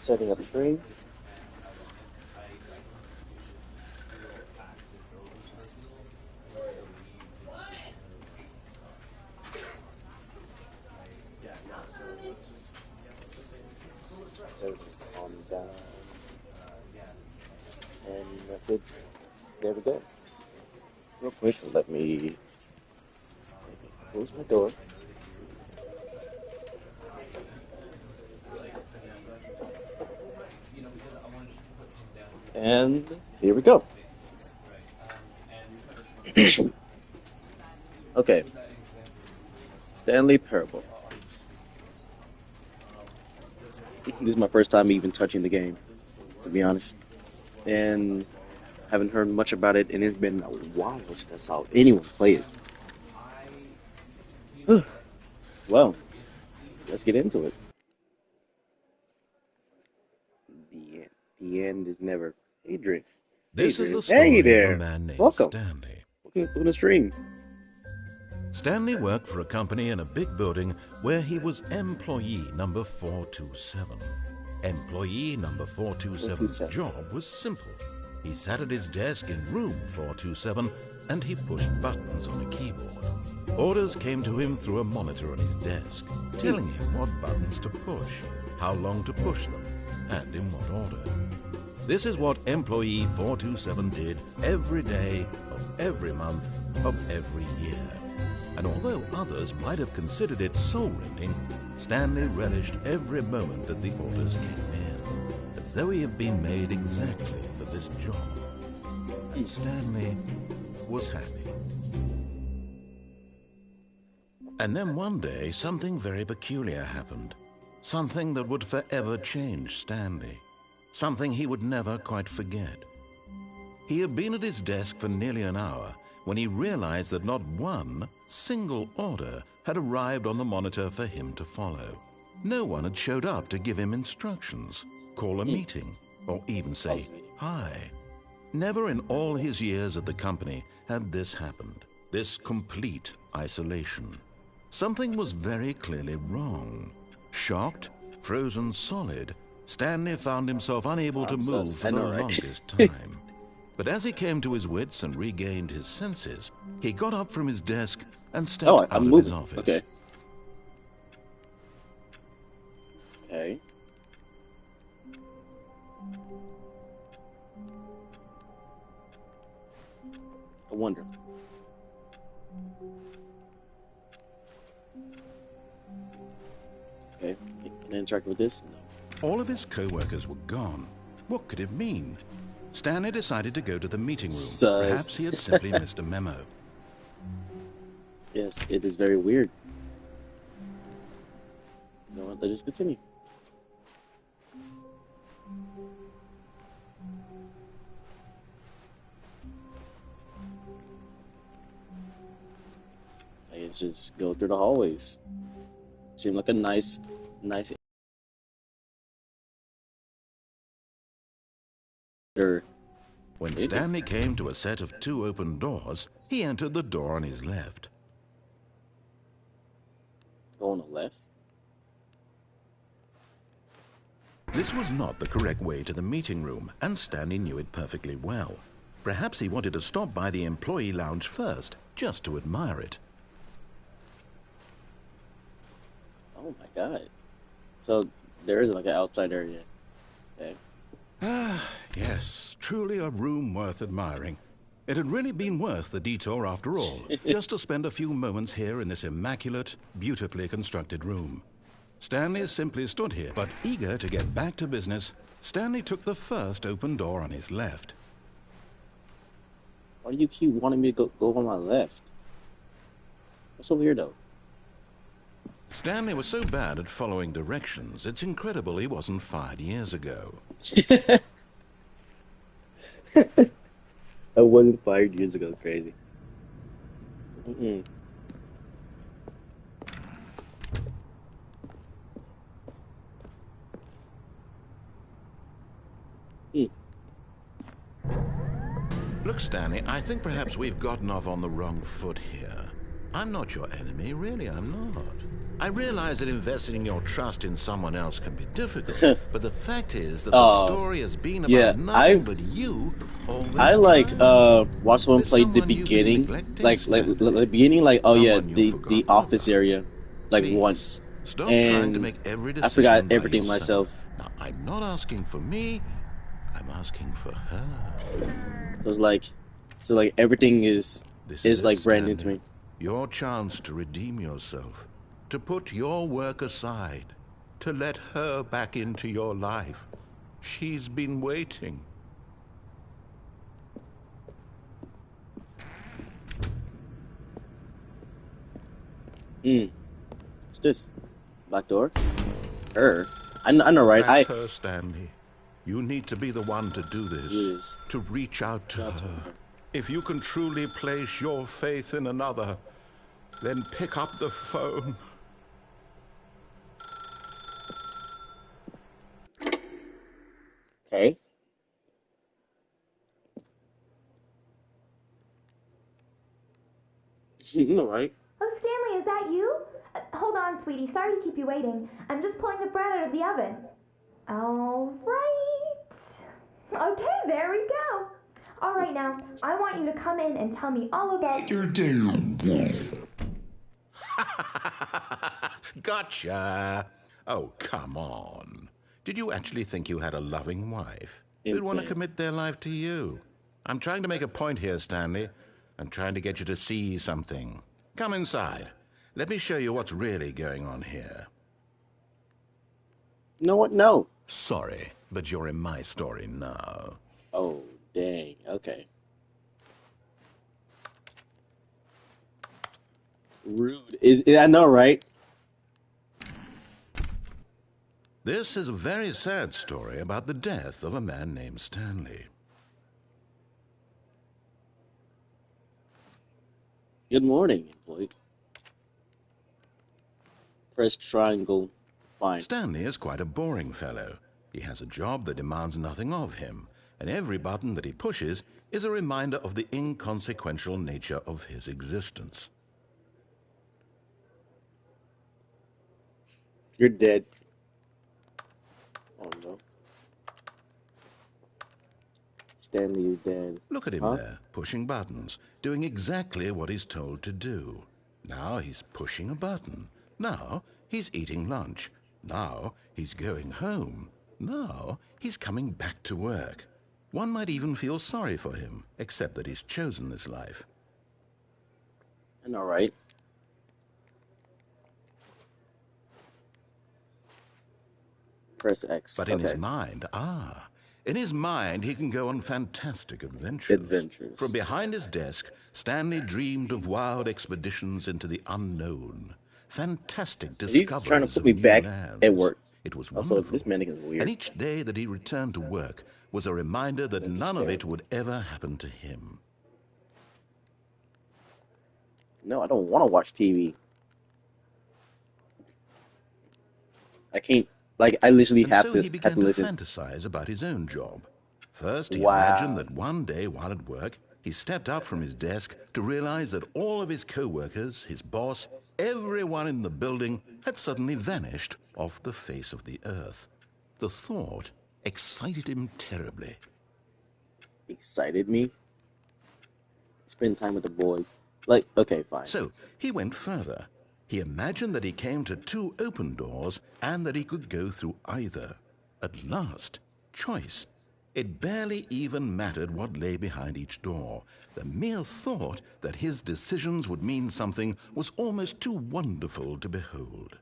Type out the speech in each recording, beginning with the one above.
Setting up stream. Everything's calming down. And that's it. There we go. Real quick, let me close my door. And here we go. Okay. Stanley Parable. This is my first time even touching the game, to be honest. And haven't heard much about it, and it's been a while since I saw anyone play it. Well, let's get into it. The end. The end is never. Adrian. This Adrian. is the story Hey of there. a man named Welcome. Stanley. Welcome to the stream. Stanley worked for a company in a big building where he was employee number 427. Employee number 427's 427. job was simple. He sat at his desk in room 427 and he pushed buttons on a keyboard. Orders came to him through a monitor on his desk, telling him what buttons to push, how long to push them, and in what order. This is what employee 427 did every day of every month of every year. And although others might have considered it soul-rending, Stanley relished every moment that the orders came in, as though he had been made exactly for this job. Stanley was happy. And then one day, something very peculiar happened. Something that would forever change Stanley. Something he would never quite forget. He had been at his desk for nearly an hour when he realized that not one single order had arrived on the monitor for him to follow. No one had showed up to give him instructions, call a meeting, or even say hi. Never in all his years at the company had this happened, this complete isolation. Something was very clearly wrong. Shocked, frozen solid, Stanley found himself unable to move for the longest time. But as he came to his wits and regained his senses, he got up from his desk and stepped out of his office. Okay. Okay. I wonder. Okay. Can I interact with this? No. All of his co-workers were gone. What could it mean? Stanley decided to go to the meeting room. Perhaps he had simply missed a memo. Yes, it is very weird. You know what? Let's just continue. Let's just go through the hallways. Seemed like a nice. When Stanley came to a set of 2 open doors, he entered the door on his left. Go on the left? This was not the correct way to the meeting room, and Stanley knew it perfectly well. Perhaps he wanted to stop by the employee lounge first, just to admire it. Oh my god. So there is like an outside area. Okay. Ah, yes, truly a room worth admiring. It had really been worth the detour after all, just to spend a few moments here in this immaculate, beautifully constructed room. Stanley simply stood here, but eager to get back to business, Stanley took the first open door on his left. Why do you keep wanting me to go on my left? That's so weird though. Stanley was so bad at following directions, it's incredible he wasn't fired years ago. I wasn't fired years ago. Crazy. Mm-mm. Look, Stanley, I think perhaps we've gotten off on the wrong foot here. I'm not your enemy, really, I'm not. I realize that investing your trust in someone else can be difficult, but the fact is that the Oh, story has been about yeah. nothing but you all I this like time. watched someone There's play the someone you've been beginning, neglecting, the Stanley. beginning, like oh yeah, Someone you've the forgotten office about. area, like Please, once, stop trying to and make every I forgot decision by everything yourself. myself. Now, I'm not asking for me, I'm asking for her. So it's like, so like everything This is is it, like brand new to Stanley. me. Your chance to redeem yourself, to put your work aside, to let her back into your life. She's been waiting. Hmm. What's this? Black door? Her? I know, right? That's her, Stanley. You need to be the one to do this, Do this. to reach out to Shout to her. her. If you can truly place your faith in another, then pick up the phone. Okay. All right. Oh, Stanley, is that you? Hold on, sweetie. Sorry to keep you waiting. I'm just pulling the bread out of the oven. All right. Okay, there we go. All right, now, I want you to come in and tell me all about your day. Gotcha. Oh, come on. Did you actually think you had a loving wife who'd want to Insane. commit their life to you? I'm trying to make a point here, Stanley. I'm trying to get you to see something. Come inside. Let me show you what's really going on here. You know what? No. Sorry, but you're in my story now. Oh, dang. Okay. Rude. I know, right? This is a very sad story about the death of a man named Stanley. Good morning, employee. Press triangle. Fine. Stanley is quite a boring fellow. He has a job that demands nothing of him, and every button that he pushes is a reminder of the inconsequential nature of his existence. You're dead. Oh no. Stanley is dead. Look at him Huh? there, pushing buttons, doing exactly what he's told to do. Now he's pushing a button. Now he's eating lunch. Now he's going home. Now he's coming back to work. One might even feel sorry for him, except that he's chosen this life. I know, right? Press X. But in his Okay. mind, in his mind, he can go on fantastic adventures. From Adventures. behind his desk, Stanley dreamed of wild expeditions into the unknown, fantastic Is he trying to discoveries put of me new back at lands. work? It was Also, this wonderful. mannequin is And weird. each day that he returned to work was a reminder that Mannequin's none of it terrible. would ever happen to him. No, I don't want to watch TV. I can't. Like, I literally And so he have began to to listen. fantasize about his own job. First, he imagined Wow. that one day while at work, he stepped up from his desk to realize that all of his co-workers, his boss, everyone in the building had suddenly vanished off the face of the earth. The thought excited him terribly. Excited me. Spend time with the boys. Like, okay, fine. So he went further. He imagined that he came to two open doors and that he could go through either. At last, choice. It barely even mattered what lay behind each door. The mere thought that his decisions would mean something was almost too wonderful to behold.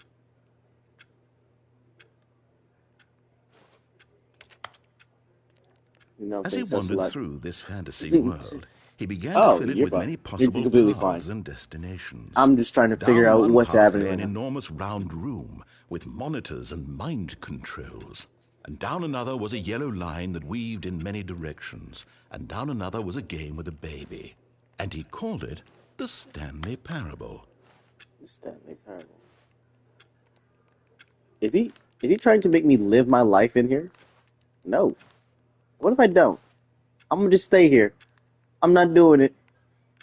You know, As he things that's a wandered lot. through this fantasy world, he began to Oh, fill it you're with fine. many You're possible completely fine. paths and destinations. I'm just trying to figure Down out one what's path happening lay right an now. enormous round room with monitors and mind controls. And down another was a yellow line that weaved in many directions. And down another was a game with a baby. And he called it the Stanley Parable. Stanley Parable. Is he trying to make me live my life in here? No. What if I don't? I'm gonna just stay here. I'm not doing it.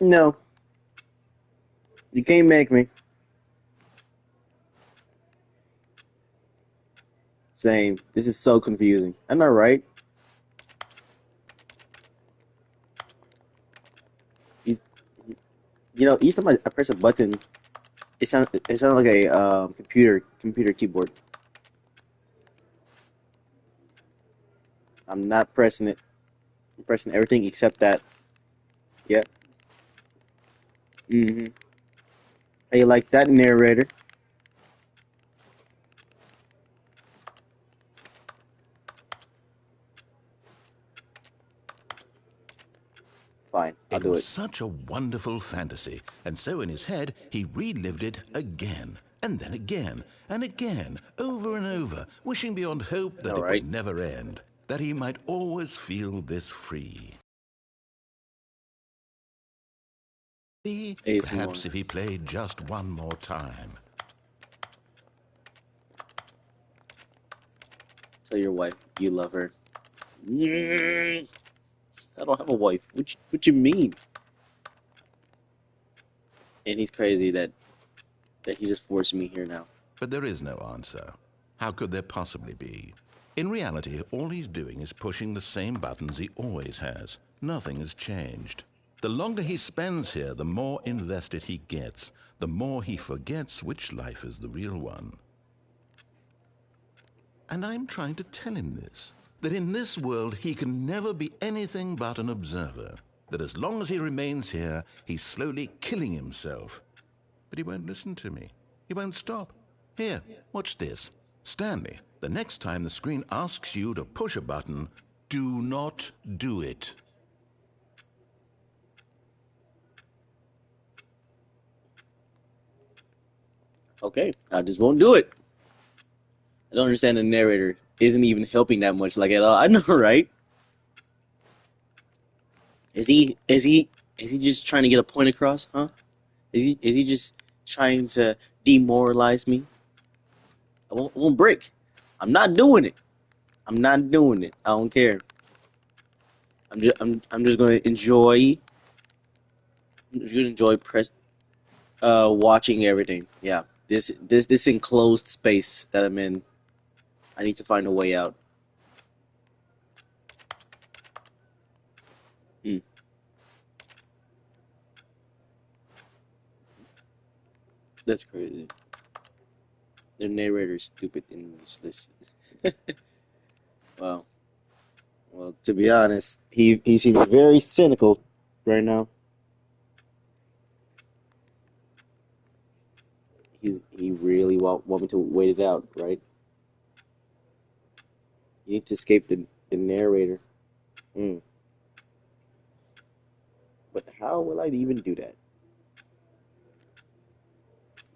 No. You can't make me. Same. This is so confusing. I'm not right. He's, each time I press a button, it sounds like a computer keyboard. I'm not pressing it. I'm pressing everything except that. Yep. Mm-hmm. Hey, like that narrator. Fine, I'll It do was it. such a wonderful fantasy, and so in his head he relived it again, and then again, and again, over and over, wishing beyond hope that All it would right. never end, that he might always feel this free. ASMR. Perhaps if he played just one more time. Tell your wife you love her. I don't have a wife. What you mean? And he's crazy that he just forced me here now. But there is no answer. How could there possibly be? In reality, all he's doing is pushing the same buttons he always has. Nothing has changed. The longer he spends here, the more invested he gets, the more he forgets which life is the real one. And I'm trying to tell him this, that in this world he can never be anything but an observer, that as long as he remains here, he's slowly killing himself. But he won't listen to me. He won't stop. Here, watch this. Stanley, the next time the screen asks you to push a button, do not do it. Okay, I just won't do it. I don't understand the narrator isn't even helping that much, like at all. I know, right? Is he just trying to get a point across, huh? Is he just trying to demoralize me? I won't break. I'm not doing it. I'm not doing it. I don't care. I'm just gonna enjoy. I'm just gonna enjoy watching everything. Yeah. This enclosed space that I'm in. I need to find a way out. Hmm. That's crazy. The narrator's stupid and useless. Wow. Well, to be honest, he seems very cynical right now. He really want me to wait it out, right? You need to escape the narrator. Mm. But how will I even do that?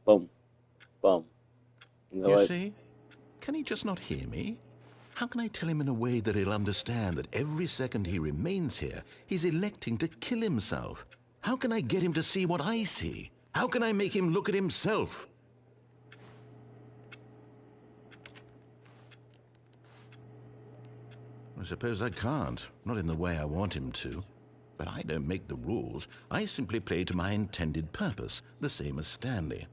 Boom, boom. You know You what? see? Can he just not hear me? How can I tell him in a way that he'll understand that every second he remains here, he's electing to kill himself? How can I get him to see what I see? How can I make him look at himself? I suppose I can't, not in the way I want him to. But I don't make the rules. I simply play to my intended purpose, the same as Stanley.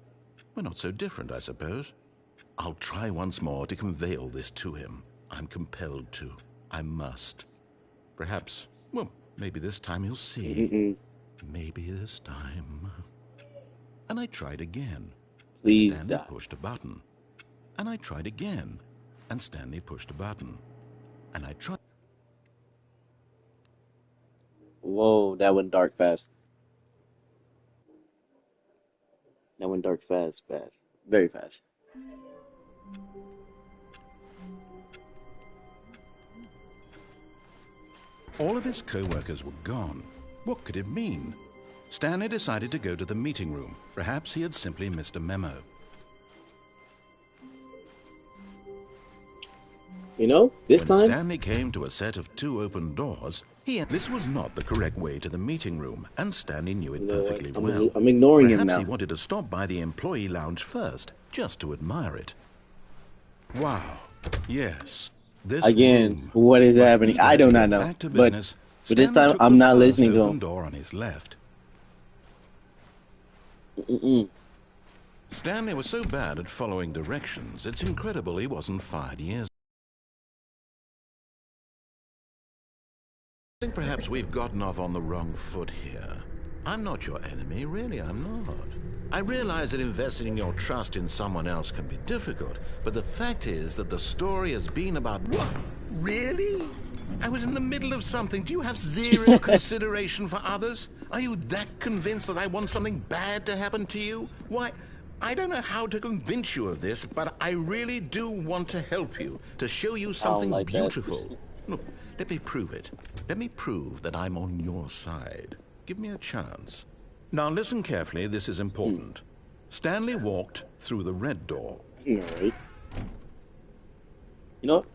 We're not so different, I suppose. I'll try once more to convey all this to him. I'm compelled to. I must. Perhaps, well, maybe this time he'll see. Mm-mm. Maybe this time. And I tried again. And Please Stanley die. pushed a button. And I tried again. And Stanley pushed a button. And I tried. Whoa, that went dark fast. That went dark fast, fast, very fast. All of his co-workers were gone. What could it mean? Stanley decided to go to the meeting room. Perhaps he had simply missed a memo. This When time, Stanley came to a set of 2 open doors, this was not the correct way to the meeting room, and Stanley knew it you know what? perfectly well. I'm ignoring him Perhaps he now. wanted to stop by the employee lounge first, just to admire it. Wow, yes, this Again, room. what is But happening? eager I do to not get know. back to But business, this Stanley time, took I'm the not first listening to open him. door on his left. Mm-mm. Stanley was so bad at following directions, it's incredible he wasn't fired years. I think perhaps we've gotten off on the wrong foot here. I'm not your enemy, really, I'm not. I realize that investing your trust in someone else can be difficult, but the fact is that the story has been about... What? Really? I was in the middle of something. Do you have zero consideration for others? Are you that convinced that I want something bad to happen to you? Why, I don't know how to convince you of this, but I really do want to help you, to show you I don't something like that. beautiful. Look, let me prove it. Let me prove that I'm on your side. Give me a chance. Now listen carefully, this is important. Stanley walked through the red door. I know, right? You know what?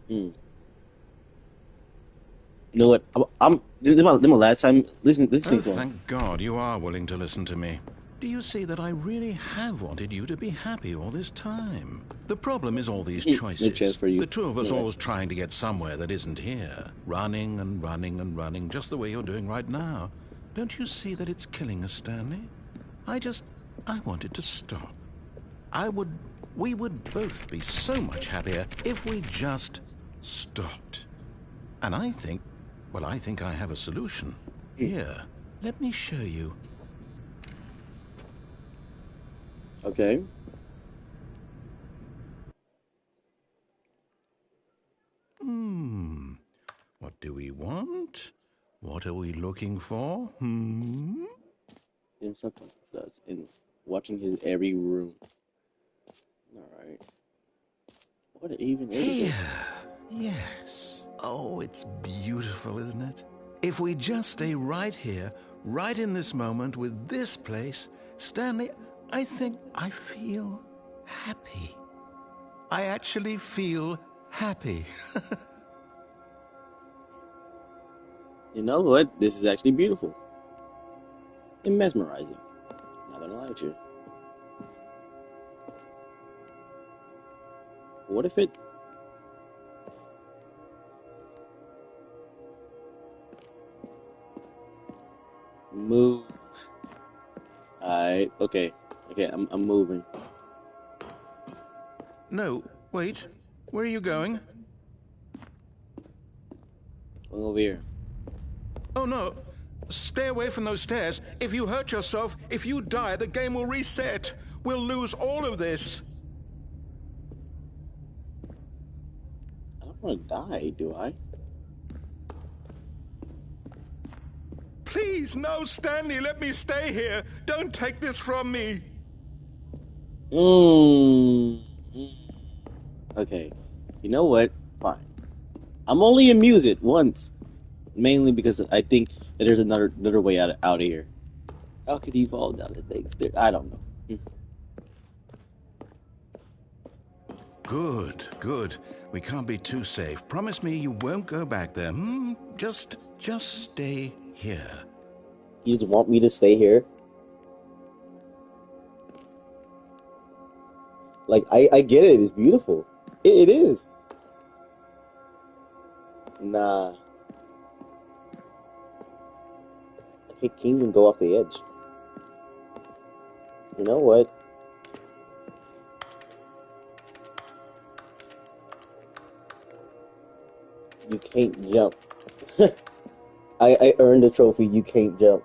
You know what? This is my last time listening Oh, to him. thank God you are willing to listen to me. Do you see that I really have wanted you to be happy all this time? The problem is all these No choices. chance for you. The two of us You're right. always trying to get somewhere that isn't here. Running and running and running, just the way you're doing right now. Don't you see that it's killing us, Stanley? I wanted to stop. We would both be so much happier if we just stopped. And I think I have a solution. Here, let me show you. Okay. What do we want? What are we looking for? In something does in watching his every room. All right. What even is this? Yes. Oh, it's beautiful, isn't it? If we just stay right here, right in this moment with this place, Stanley, I think I feel happy. I actually feel happy. You know what? This is actually beautiful and mesmerizing. Not gonna lie to you. What if it? Move. Alright. Okay. Okay. I'm moving. No, wait. Where are you going? Going over here. Oh, no. Stay away from those stairs. If you hurt yourself, if you die, the game will reset. We'll lose all of this. I don't want to die, do I? Please, no, Stanley, let me stay here. Don't take this from me. Mm. Okay. You know what? Fine. I'm only amuse it once. Mainly because I think that there's another way out of here. How could he fall down the things there? I don't know. Good, good. We can't be too safe. Promise me you won't go back there. Just stay here. You just want me to stay here? Like, I get it. It's beautiful. It is. Nah. I can't even go off the edge. You know what? You can't jump. I earned the trophy. You can't jump.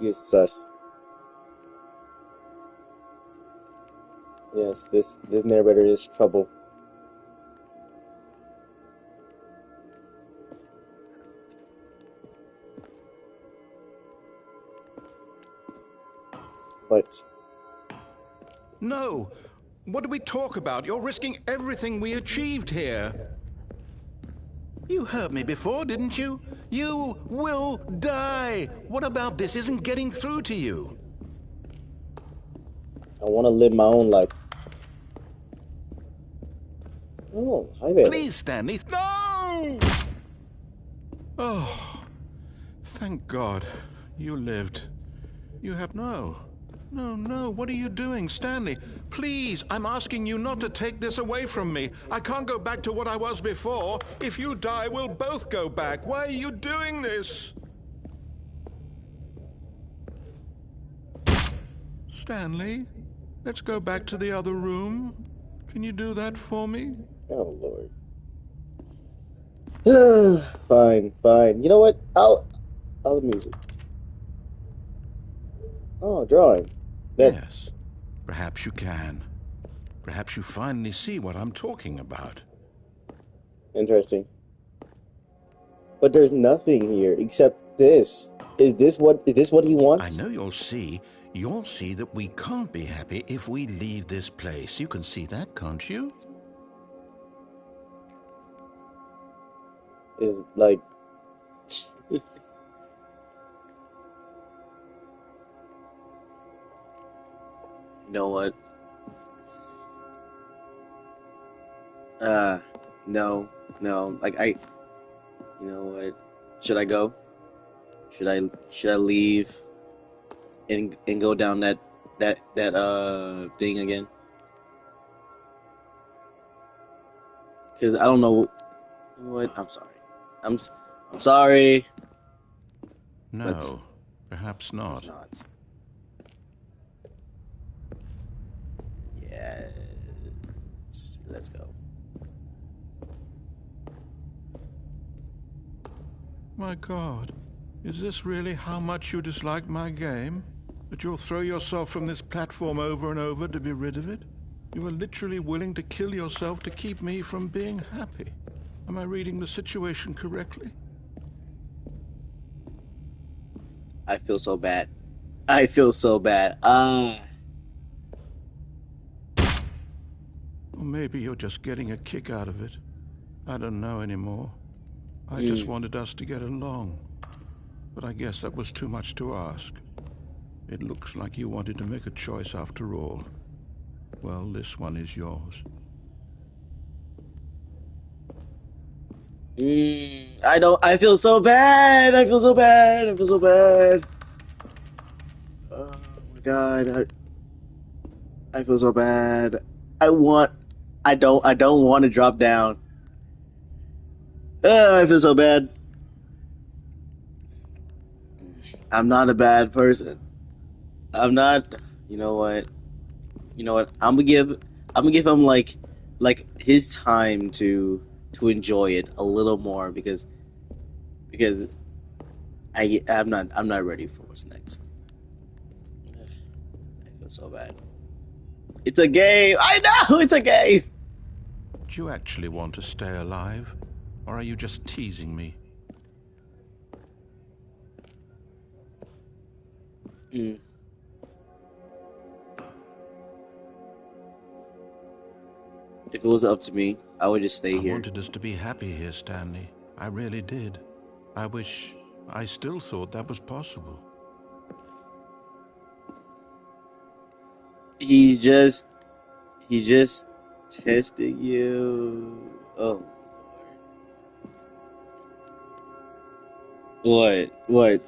You're sus. Yes, this narrator is trouble. But No. What do we talk about? You're risking everything we achieved here. You heard me before, didn't you? You will die. What about this isn't getting through to you? I want to live my own life. Oh, hi there. Please, Stanley. No! Oh, thank God. You lived. You have no. No, no, what are you doing, Stanley? Please, I'm asking you not to take this away from me. I can't go back to what I was before. If you die, we'll both go back. Why are you doing this? Stanley, let's go back to the other room. Can you do that for me? Oh Lord. Fine, fine. You know what? I'll music. Oh, drawing. That's Yes, perhaps you can. Perhaps you finally see what I'm talking about. interesting. But there's nothing here except this. Is this what he I wants? know you'll see. You'll see that we can't be happy if we leave this place. You can see that, can't you? Is like you know what? Uh no, no. Like you know what? Should I go? Should I leave and go down that thing again? Cuz I don't know. You know what? I'm sorry. I'm s- I'm sorry. Let's No, perhaps let's not. not. Yes. Let's go. My God, is this really how much you dislike my game? That you'll throw yourself from this platform over and over to be rid of it? You are literally willing to kill yourself to keep me from being happy. Am I reading the situation correctly? I feel so bad. I feel so bad. Or maybe you're just getting a kick out of it. I don't know anymore. I just mm, wanted us to get along. But I guess that was too much to ask. It looks like you wanted to make a choice after all. Well, this one is yours. I don't. I feel so bad. I feel so bad. I feel so bad. Oh my god. I feel so bad. I want. I don't. I don't want to drop down. I feel so bad. I'm not a bad person. I'm not. You know what? You know what? I'm gonna give. I'm gonna give him like his time to enjoy it a little more because I'm not ready for what's next. I feel so bad. It's a game. I know it's a game. Do you actually want to stay alive? Or are you just teasing me? Mm. If it was up to me, I would just stay I here. wanted us to be happy here, Stanley. I really did. I wish I still thought that was possible. He just he just tested you. Oh, what?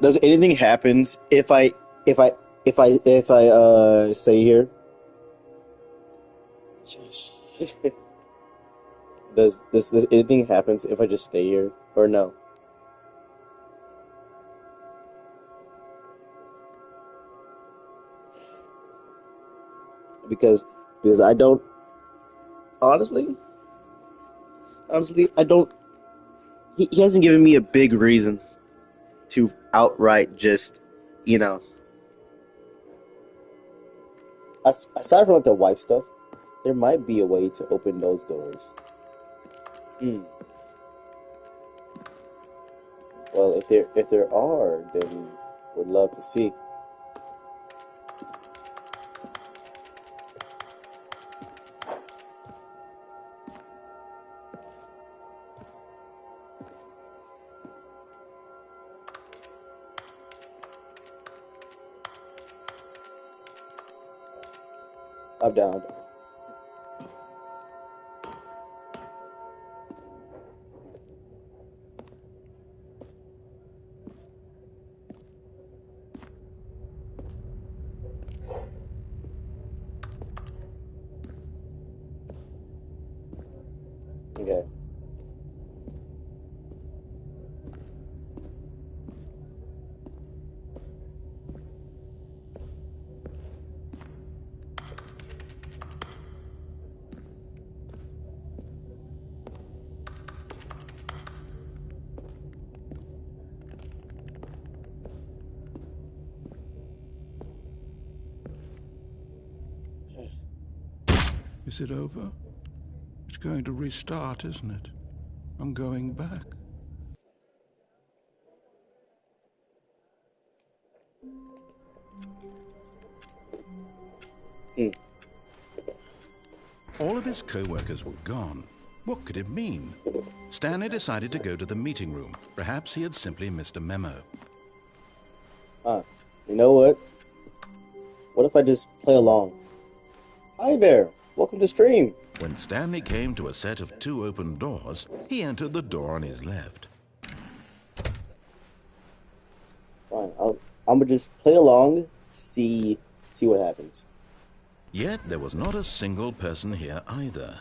Does anything happens if I if I stay here? Does anything happens if I just stay here or no? Because because I don't honestly honestly I don't. He hasn't given me a big reason to outright just you know aside from like the wife stuff, there might be a way to open those doors. Hmm. Well, if there are, then would love to see. I'm down. Okay. Is it over? It's going to restart, isn't it? I'm going back. Hmm. All of his co-workers were gone. What could it mean? Stanley decided to go to the meeting room. Perhaps he had simply missed a memo. You know what? What if I just play along? Hi there. Welcome to stream. When Stanley came to a set of 2 open doors, he entered the door on his left. Fine. I'm gonna just play along, see what happens. Yet there was not a single person here either.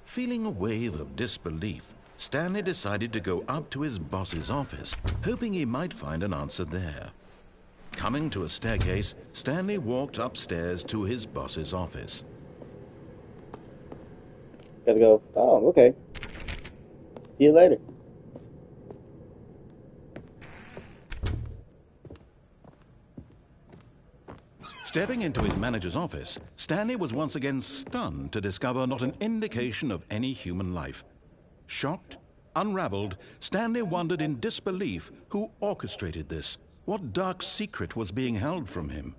Feeling a wave of disbelief, Stanley decided to go up to his boss's office, hoping he might find an answer there. Coming to a staircase, Stanley walked upstairs to his boss's office. Gotta go. Oh, okay. See you later. Stepping into his manager's office, Stanley was once again stunned to discover not an indication of any human life. Shocked, unraveled, Stanley wondered in disbelief who orchestrated this, what dark secret was being held from him.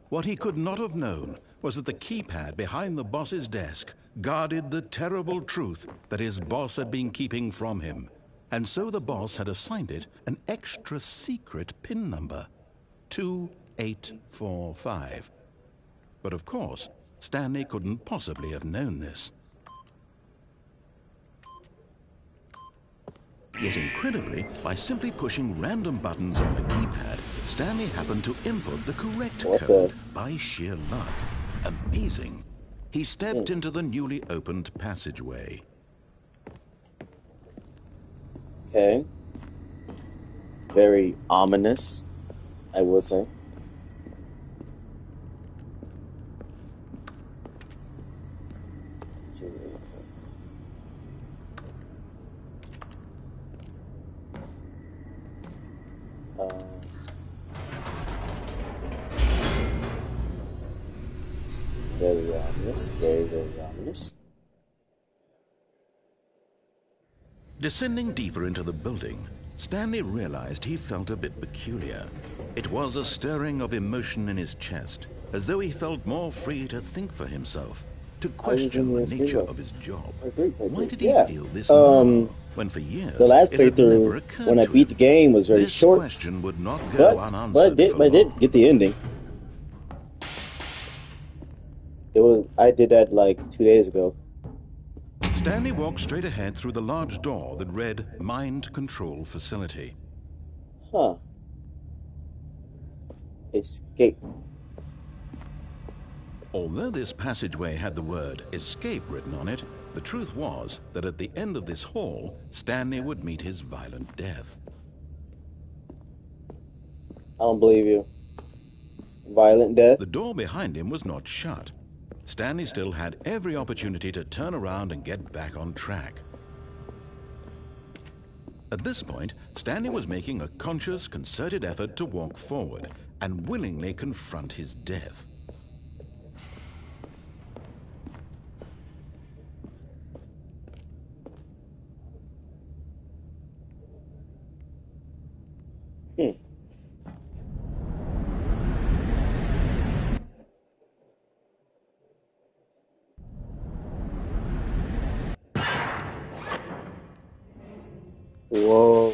What he could not have known was that the keypad behind the boss's desk guarded the terrible truth that his boss had been keeping from him, and so the boss had assigned it an extra secret PIN number, 2845. But of course, Stanley couldn't possibly have known this. Yet incredibly, by simply pushing random buttons on the keypad, Stanley happened to input the correct code by sheer luck. Amazing. He stepped into the newly opened passageway. Okay. Very ominous, I will say. Very ominous, very, very ominous. Descending deeper into the building, Stanley realized he felt a bit peculiar. It was a stirring of emotion in his chest, as though he felt more free to think for himself, to question the nature of his job. Why did he feel this now, when for years the last it had never playthrough, occurred when I to beat the him? game, was very This short. question would not go unanswered But I did get the ending. I did that like 2 days ago. Stanley walked straight ahead through the large door that read Mind Control Facility. Huh. Escape. Although this passageway had the word escape written on it, the truth was that at the end of this hall, Stanley would meet his violent death. I don't believe you. Violent death? The door behind him was not shut. Stanley still had every opportunity to turn around and get back on track. At this point, Stanley was making a conscious, concerted effort to walk forward and willingly confront his death. Whoa.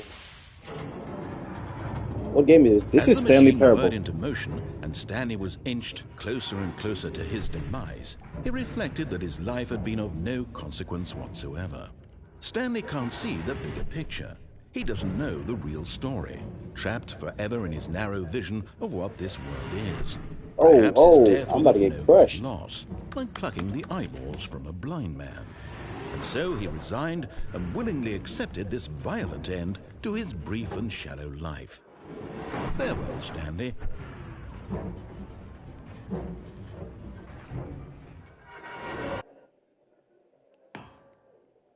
What game is this? This is Stanley Parable. As the machine whirred into motion and Stanley was inched closer and closer to his demise, he reflected that his life had been of no consequence whatsoever. Stanley can't see the bigger picture. He doesn't know the real story, trapped forever in his narrow vision of what this world is. Perhaps his death I'm was about to of get no crushed. loss, like plucking the eyeballs from a blind man. And so he resigned and willingly accepted this violent end to his brief and shallow life. Farewell, Stanley.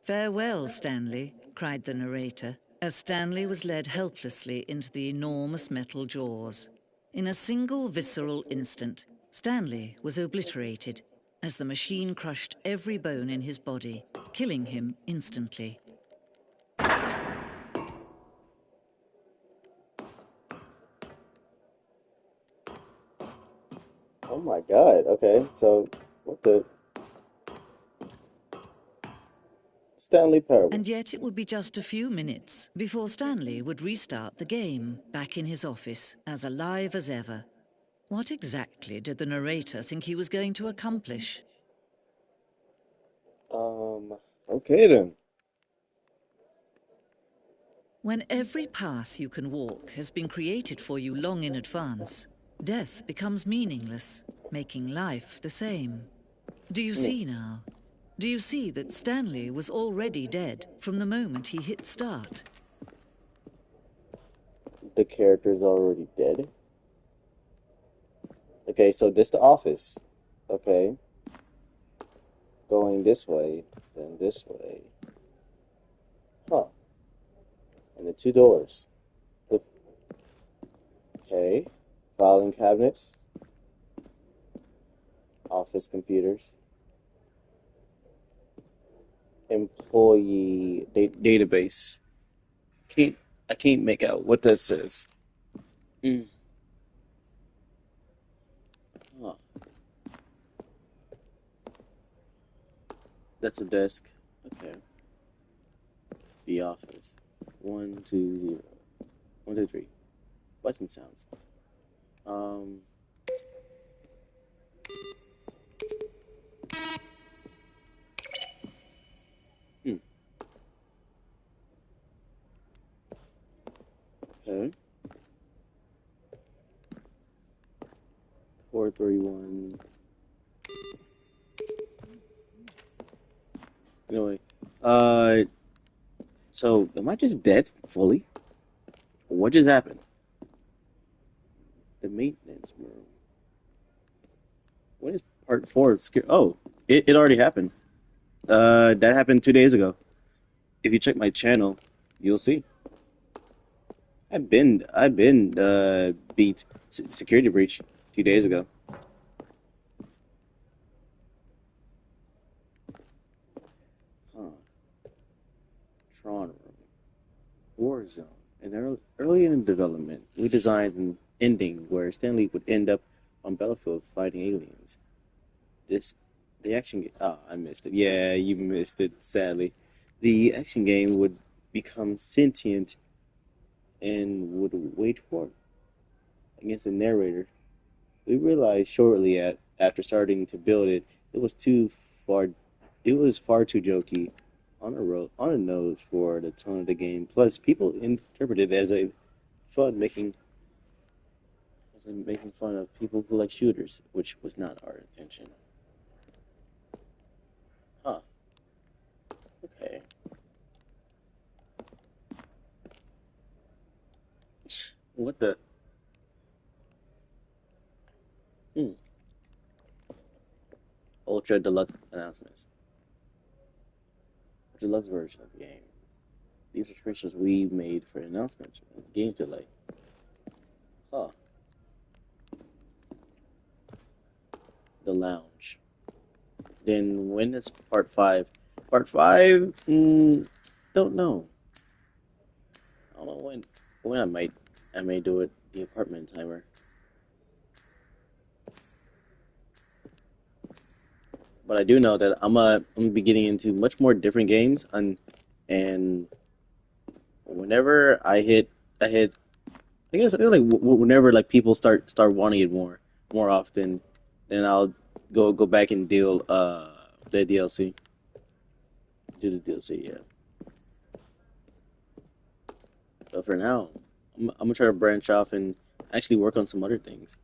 "Farewell, Stanley," cried the narrator, as Stanley was led helplessly into the enormous metal jaws. In a single visceral instant, Stanley was obliterated as the machine crushed every bone in his body, killing him instantly. Oh my god, okay, so what the Stanley Parable? And yet it would be just a few minutes before Stanley would restart the game, back in his office, as alive as ever. What exactly did the narrator think he was going to accomplish? Okay then. When every path you can walk has been created for you long in advance, death becomes meaningless, making life the same. Do you see now? Do you see that Stanley was already dead from the moment he hit start? The character's already dead. Okay, so this the office. Okay. Going this way, then this way. Huh. And the two doors. Okay. Filing cabinets. Office computers. Employee database. I can't make out what that says. Mm. Huh. That's a desk. Okay. The office. 120. 123. Button sounds. Um. Hmm. Okay. 431. Anyway, so am I just dead fully? What just happened? The maintenance room. When is part four? Oh, it already happened. That happened 2 days ago. If you check my channel, you'll see. I've been beat security breach 2 days ago. Huh. Tron room. Warzone. And early in development, we designed an ending where Stanley would end up on battlefield fighting aliens. This, the action game. Oh, I missed it. Yeah, you missed it. Sadly, the action game would become sentient and would wage war against the narrator. We realized shortly after starting to build it, it was too far. It was far too jokey, on the nose for the tone of the game. Plus, people interpreted it as a fun making as in making fun of people who like shooters, which was not our intention. Huh. Okay. What the? Hmm. Ultra deluxe announcements. Deluxe version of the game. These are screenshots we made for announcements. Game delay. Huh. The lounge. Then when is part five? Part five? Don't know. I don't know when I may do it. The apartment timer. But I do know that I'm gonna be getting into much more different games and whenever I hit I guess I feel like whenever like people start wanting it more often, then I'll go back and deal the DLC. Do the DLC, yeah. But for now, I'm gonna try to branch off and actually work on some other things.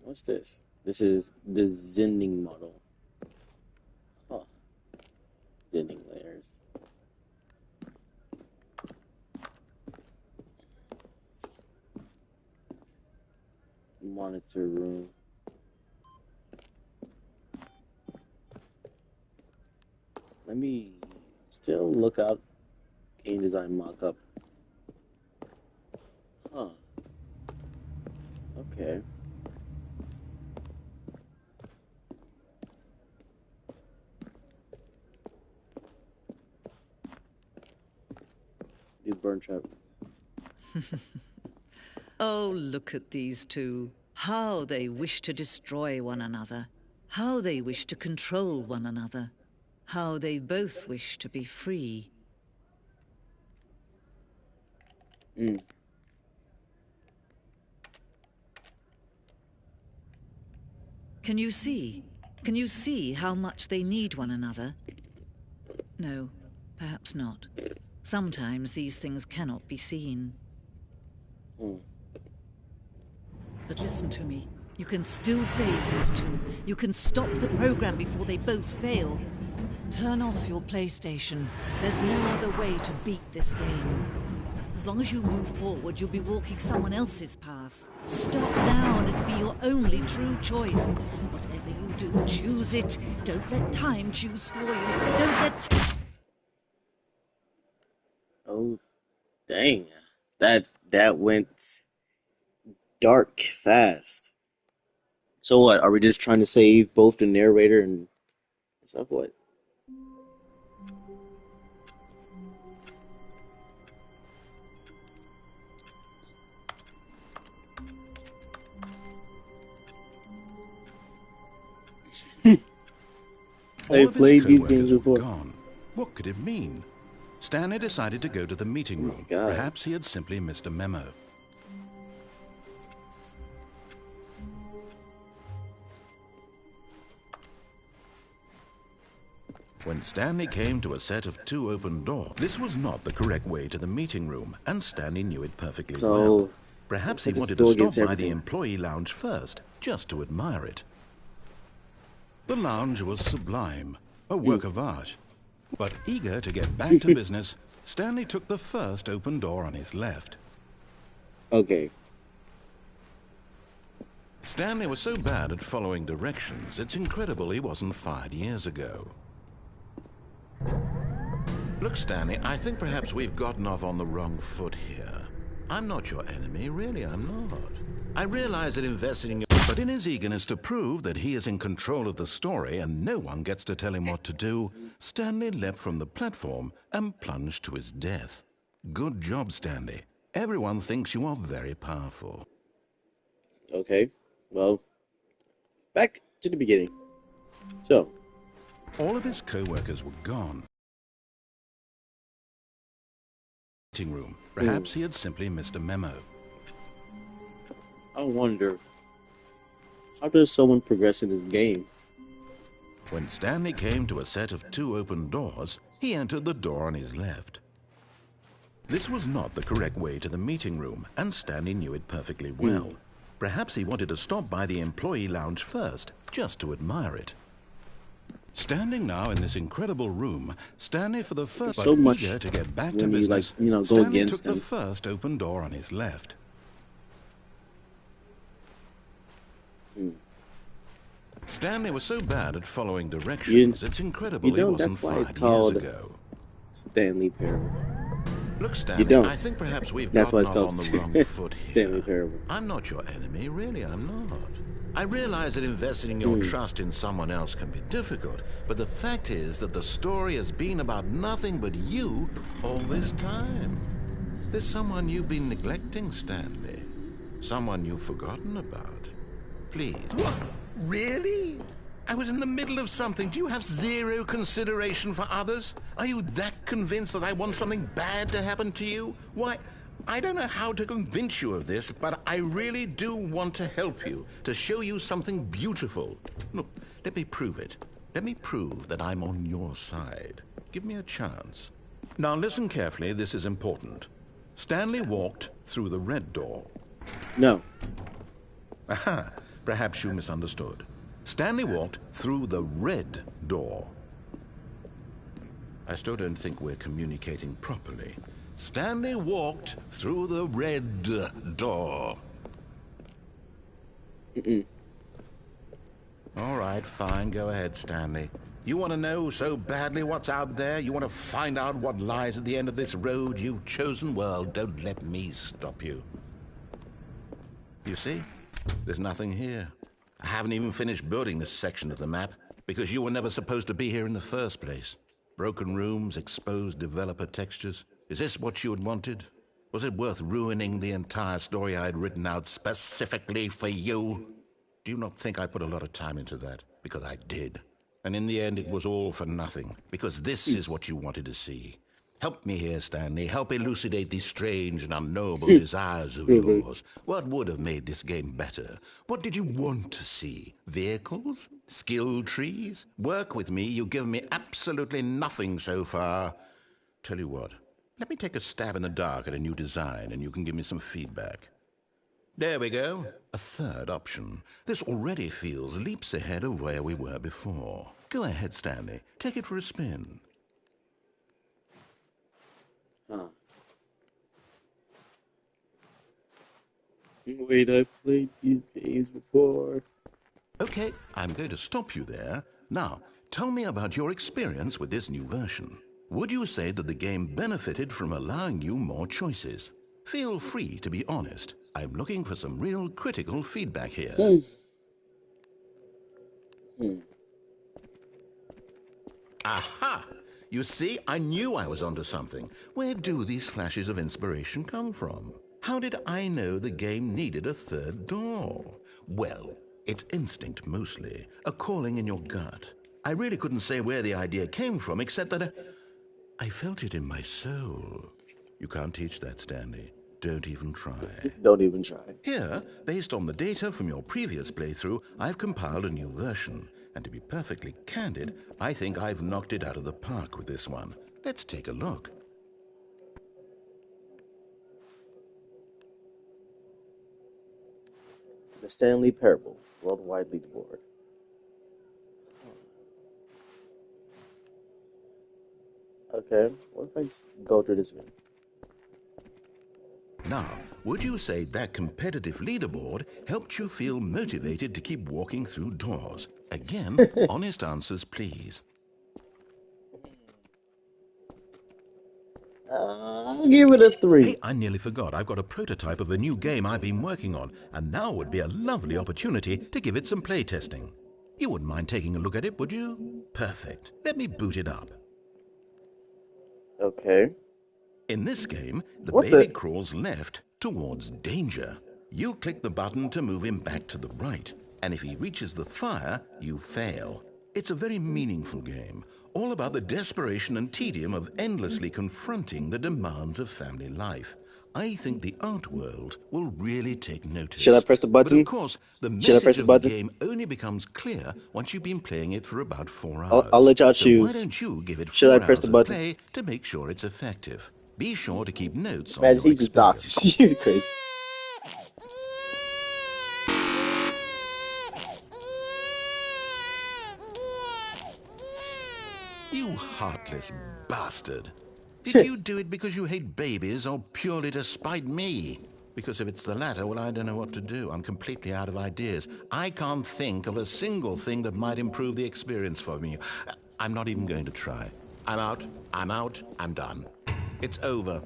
What's this? This is the Zenning model. thinning layers. Monitor room. Let me still look out game design mockup. Huh. Okay. Do burn trap. Oh, look at these two. How they wish to destroy one another. How they wish to control one another. How they both wish to be free. Mm. Can you see? Can you see how much they need one another? No, perhaps not. Sometimes these things cannot be seen. Mm. But listen to me. You can still save those two. You can stop the program before they both fail. Turn off your PlayStation. There's no other way to beat this game. As long as you move forward, you'll be walking someone else's path. Stop now and it'll be your only true choice. Whatever you do, choose it. Don't let time choose for you. Don't let... Oh, dang. That went dark fast. So what? Are we just trying to save both the narrator and stuff? What? All I of his played these co-workers games were before. gone. What could it mean? Stanley decided to go to the meeting room. God. Perhaps he had simply missed a memo. When Stanley came to a set of 2 open doors, this was not the correct way to the meeting room, and Stanley knew it perfectly So, well. Perhaps he let's wanted go to stop against by the everything. employee lounge first, just to admire it. The lounge was sublime, a work of art. But eager to get back to business, Stanley took the first open door on his left. Okay. Stanley was so bad at following directions, it's incredible he wasn't fired years ago. Look, Stanley, I think perhaps we've gotten off on the wrong foot here. I'm not your enemy, really, I'm not. I realize that investing in your... But in his eagerness to prove that he is in control of the story and no one gets to tell him what to do, Stanley leapt from the platform and plunged to his death. Good job, Stanley. Everyone thinks you are very powerful. Okay. Well, back to the beginning. So, All of his co-workers were gone. Meeting room. Perhaps he had simply missed a memo. I wonder, how does someone progress in this game? When Stanley came to a set of 2 open doors, he entered the door on his left. This was not the correct way to the meeting room, and Stanley knew it perfectly well. Perhaps he wanted to stop by the employee lounge first, just to admire it. Standing now in this incredible room, Stanley for the first, so but much eager to get back to when you, business, like, go Stanley against took the him. first open door on his left. Stanley was so bad at following directions, it's incredible he wasn't that's why it's 5 called years ago. Stanley Parable. Look, Stanley, don't. I think perhaps we've That's why gotten it's off called on the wrong foot here. Stanley Parable. I'm not your enemy, really, I'm not. I realize that investing your trust in someone else can be difficult, but the fact is that the story has been about nothing but you all this time. There's someone you've been neglecting, Stanley. Someone you've forgotten about. Please. What? Really? I was in the middle of something. Do you have zero consideration for others? Are you that convinced that I want something bad to happen to you? Why, I don't know how to convince you of this, but I really do want to help you, to show you something beautiful. Look, let me prove it. Let me prove that I'm on your side. Give me a chance. Now listen carefully, this is important. Stanley walked through the red door. No. Aha, perhaps you misunderstood. Stanley walked through the red door. I still don't think we're communicating properly. Stanley walked through the red door. All right, fine. Go ahead, Stanley. You want to know so badly what's out there? You want to find out what lies at the end of this road you've chosen? Well, don't let me stop you. You see? There's nothing here. I haven't even finished building this section of the map because you were never supposed to be here in the first place. Broken rooms, exposed developer textures. Is this what you had wanted? Was it worth ruining the entire story I had written out specifically for you? Do you not think I put a lot of time into that? Because I did. And in the end, it was all for nothing. Because this is what you wanted to see. Help me here, Stanley. Help elucidate these strange and unknowable desires of yours. What would have made this game better? What did you want to see? Vehicles? Skill trees? Work with me. You've given me absolutely nothing so far. Tell you what. Let me take a stab in the dark at a new design, and you can give me some feedback. There we go. A third option. This already feels leaps ahead of where we were before. Go ahead, Stanley. Take it for a spin. Wait, I played these games before. Okay, I'm going to stop you there. Now, tell me about your experience with this new version. Would you say that the game benefited from allowing you more choices? Feel free to be honest. I'm looking for some real critical feedback here. Aha! You see, I knew I was onto something. Where do these flashes of inspiration come from? How did I know the game needed a third door? Well, it's instinct mostly, a calling in your gut. I really couldn't say where the idea came from, except that I felt it in my soul. You can't teach that, Stanley. Don't even try. Don't even try. Here, based on the data from your previous playthrough, I've compiled a new version. And to be perfectly candid, I think I've knocked it out of the park with this one. Let's take a look. The Stanley Parable, worldwide leaderboard. Okay, what if I go through this again? Now, would you say that competitive leaderboard helped you feel motivated to keep walking through doors? Again, honest answers, please. I'll give it a 3. Hey, I nearly forgot. I've got a prototype of a new game I've been working on, and now would be a lovely opportunity to give it some playtesting. You wouldn't mind taking a look at it, would you? Perfect. Let me boot it up. Okay. In this game, the baby crawls left towards danger. You click the button to move him back to the right, and if he reaches the fire, you fail. It's a very meaningful game, all about the desperation and tedium of endlessly confronting the demands of family life. I think the art world will really take notice. Should I press the button? But of course, the message of the game only becomes clear once you've been playing it for about 4 hours. I'll let y'all choose. So why don't you give it 4 Should I press hours the of button? play to make sure it's effective? Be sure to keep notes on Imagine your he just doxes you. Crazy. You heartless bastard. Did you do it because you hate babies or purely to spite me? Because if it's the latter, well, I don't know what to do. I'm completely out of ideas. I can't think of a single thing that might improve the experience for me. I'm not even going to try. I'm out. I'm done. It's over.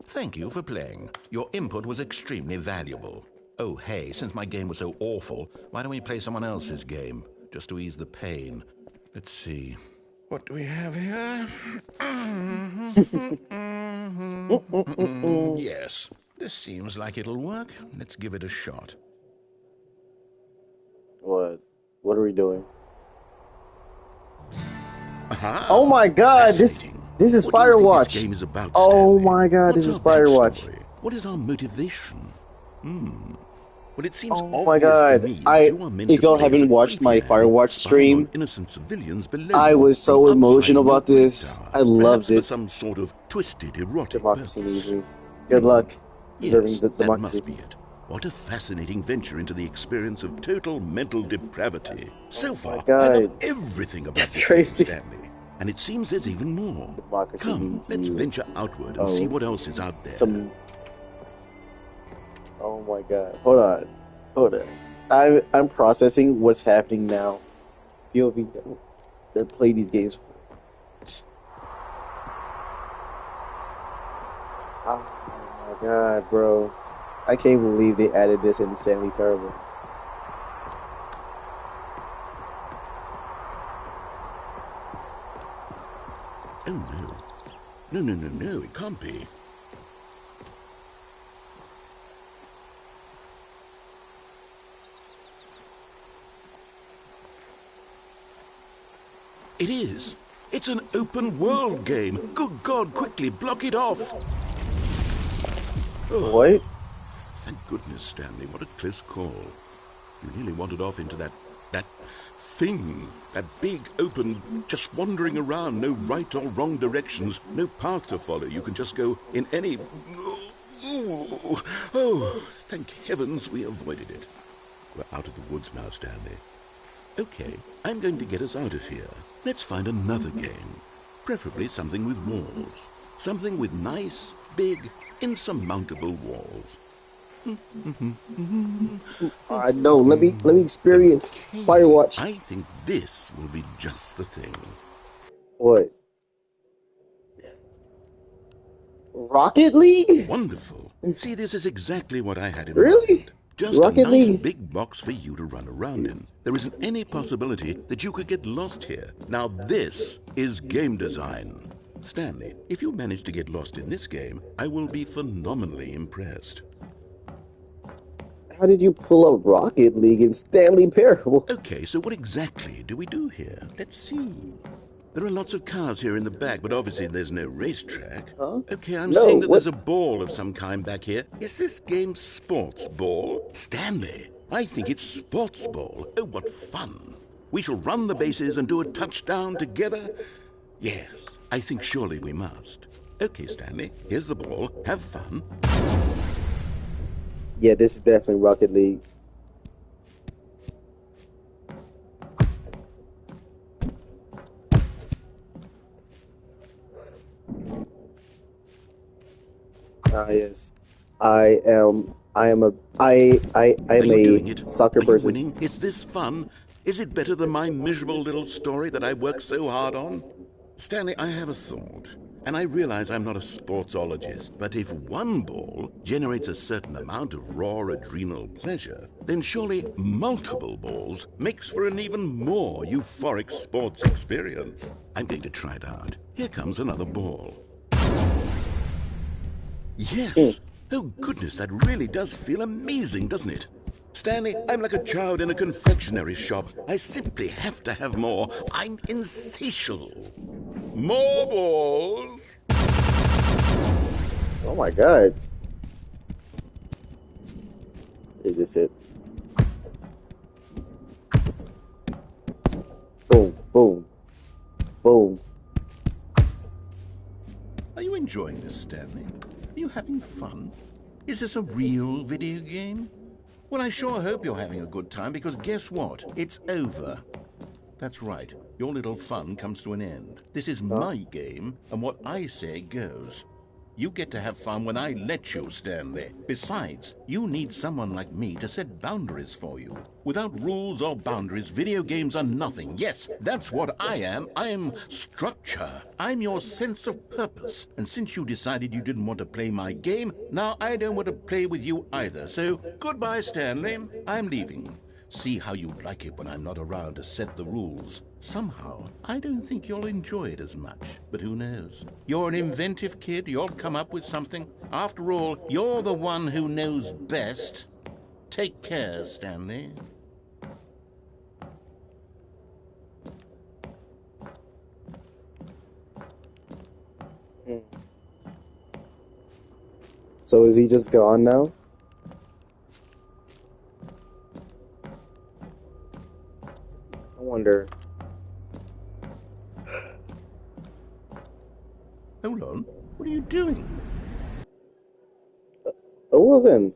Thank you for playing. Your input was extremely valuable. Oh, hey, since my game was so awful, why don't we play someone else's game? Just to ease the pain. Let's see. What do we have here? Yes, this seems like it'll work. Let's give it a shot. What? What are we doing? Aha, Oh my God! This is what do you think Firewatch. this game is about, Oh Stanley? my God! What's This is our Firewatch. backstory? What is our motivation? Well, it seems Oh my obvious God! to me that you are meant If to y'all play as a haven't watched my creepy man Firewatch spying stream, on innocent civilians below I you was so from up high emotional in your about this. tower, I loved perhaps for it. some sort of twisted erotic Democracy purpose. needs me. Good luck preserving Yes, the that democracy. must be it. What a fascinating venture into the experience of total mental depravity. So Oh my far, I God. love everything about That's this crazy. game, Stanley. And it seems there's even more. Democracy Come, needs let's you. venture outward and Oh. see what else is out there. Oh my god. Hold on. I'm processing what's happening now. POV that play these games. Oh my god, bro. I can't believe they added this in Stanley Parable. Oh no. No, it can't be. It is. It's an open world game. Good God, quickly block it off. Oh, What? thank goodness, Stanley. What a close call. You nearly wandered off into that thing. That big, open, just wandering around. No right or wrong directions. No path to follow. You can just go in any... Oh, thank heavens we avoided it. We're out of the woods now, Stanley. Okay, I'm going to get us out of here. Let's find another game. Preferably something with walls. Something with nice, big, insurmountable walls. No, let me experience Okay. Firewatch. I think this will be just the thing. What? Rocket League? Wonderful. See, this is exactly what I had in Really? mind. Just Rocket a nice League? big box for you to run around in. There isn't any possibility that you could get lost here. Now this is game design. Stanley, if you manage to get lost in this game, I will be phenomenally impressed. How did you pull up Rocket League in Stanley Parable? Okay, so what exactly do we do here? Let's see. There are lots of cars here in the back, but obviously there's no racetrack. Huh? Okay, I'm No, seeing that what? there's a ball of some kind back here. Is this game sports ball? Stanley, I think it's sports ball. Oh, what fun. We shall run the bases and do a touchdown together? Yes, I think surely we must. Okay, Stanley, here's the ball. Have fun. Yeah, this is definitely Rocket League. Yes. I am Are you doing a it? soccer Are you person. winning? Is this fun? Is it better than my miserable little story that I worked so hard on? Stanley, I have a thought. And I realize I'm not a sportsologist, but if one ball generates a certain amount of raw adrenal pleasure, then surely multiple balls makes for an even more euphoric sports experience. I'm going to try it out. Here comes another ball. Yes! Oh goodness, that really does feel amazing, doesn't it? Stanley, I'm like a child in a confectionery shop. I simply have to have more. I'm insatiable. More balls! Oh my god. Is this it? Boom, boom, boom. Are you enjoying this, Stanley? Are you having fun? Is this a real video game? Well, I sure hope you're having a good time, because guess what? It's over. That's right. Your little fun comes to an end. This is my game, and what I say goes. You get to have fun when I let you, Stanley. Besides, you need someone like me to set boundaries for you. Without rules or boundaries, video games are nothing. Yes, that's what I am. I'm structure. I'm your sense of purpose. And since you decided you didn't want to play my game, now I don't want to play with you either. So, goodbye, Stanley. I'm leaving. See how you like it when I'm not around to set the rules. Somehow, I don't think you'll enjoy it as much. But who knows? You're an inventive kid. You'll come up with something. After all, you're the one who knows best. Take care, Stanley. So is he just gone now? I wonder. Hold on. What are you doing? Oh well then.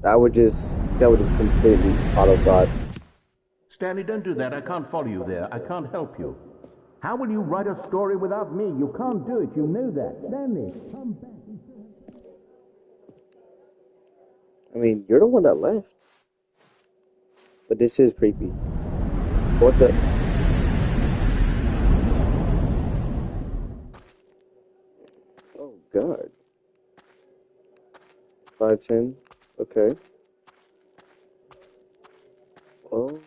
That would just completely auto thought. Stanley, don't do that. I can't follow you there. I can't help you. How will you write a story without me? You can't do it. You know that. Stanley, come back. I mean, you're the one that left. But this is creepy. What the? Oh, God. 5'10". Okay. Oh,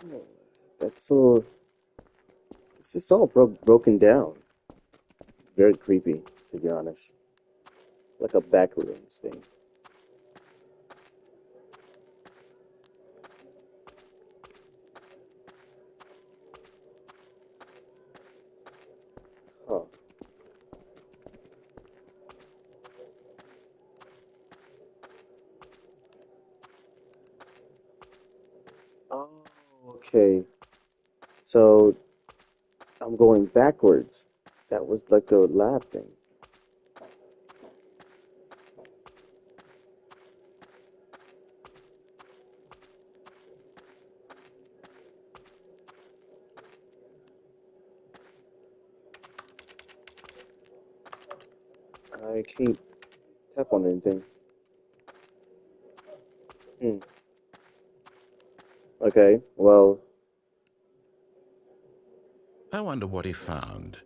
wow. That's all. This is all broken down. Very creepy, to be honest. Like a backrooms thing. Huh. Oh, okay. So I'm going backwards. That was like the lab thing. I can't tap on anything. Hmm. Okay, well, I wonder what he found.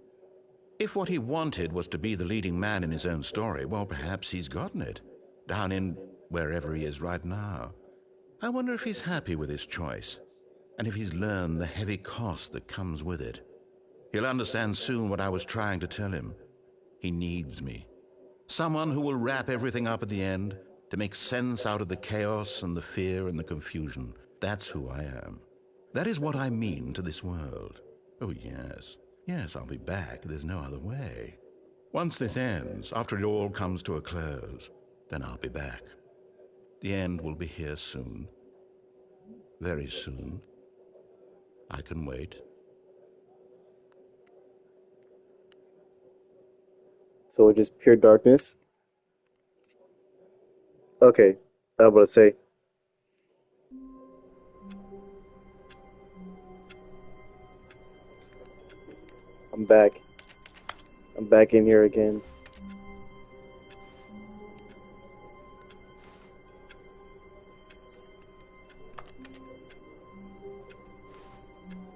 If what he wanted was to be the leading man in his own story, well, perhaps he's gotten it. Down in wherever he is right now. I wonder if he's happy with his choice, and if he's learned the heavy cost that comes with it. He'll understand soon what I was trying to tell him. He needs me. Someone who will wrap everything up at the end to make sense out of the chaos and the fear and the confusion. That's who I am. That is what I mean to this world. Oh, yes. Yes, I'll be back. There's no other way. Once this ends, after it all comes to a close, then I'll be back. The end will be here soon. Very soon. I can wait. so it's just pure darkness. Okay, I was about to say. I'm back. I'm back in here again.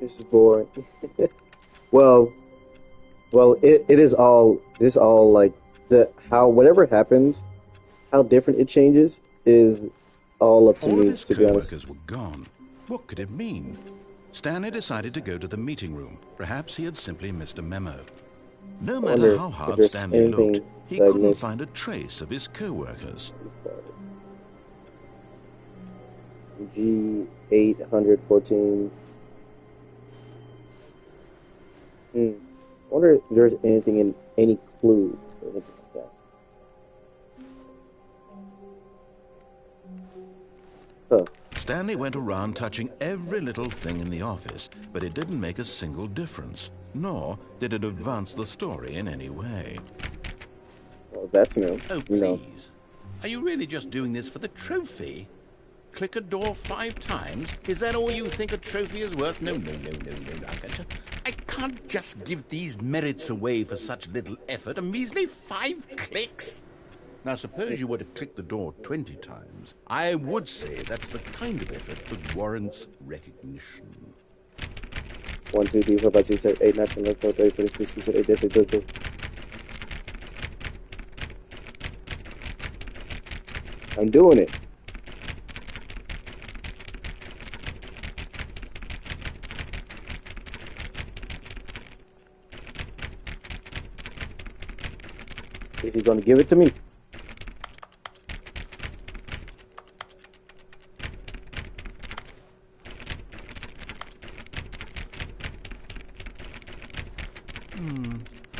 This is boring. Well, it is all this all like the how whatever happens, how different it changes is all up to All of me, his to be honest. co-workers were gone. What could it mean? Stanley decided to go to the meeting room. Perhaps he had simply missed a memo. No I matter wonder how if hard there's Stanley looked, anything he that I couldn't missed. find a trace of his co-workers. G814. I wonder if there's anything in any clue or anything like that. Huh. Stanley went around touching every little thing in the office, but it didn't make a single difference, nor did it advance the story in any way. Well, that's new. Oh, You know. please. Are you really just doing this for the trophy? Click a door 5 times? Is that all you think a trophy is worth? No. I can't just give these merits away for such little effort. A measly 5 clicks? Now, suppose you were to click the door 20 times. I would say that's the kind of effort that warrants recognition. 1, 2, 3, 4, 5, 6, 7, 8, 9, 10, 11, 12, 13, 14, 15, 16, 17, 18, 19, 20. I'm doing it. Is he going to give it to me?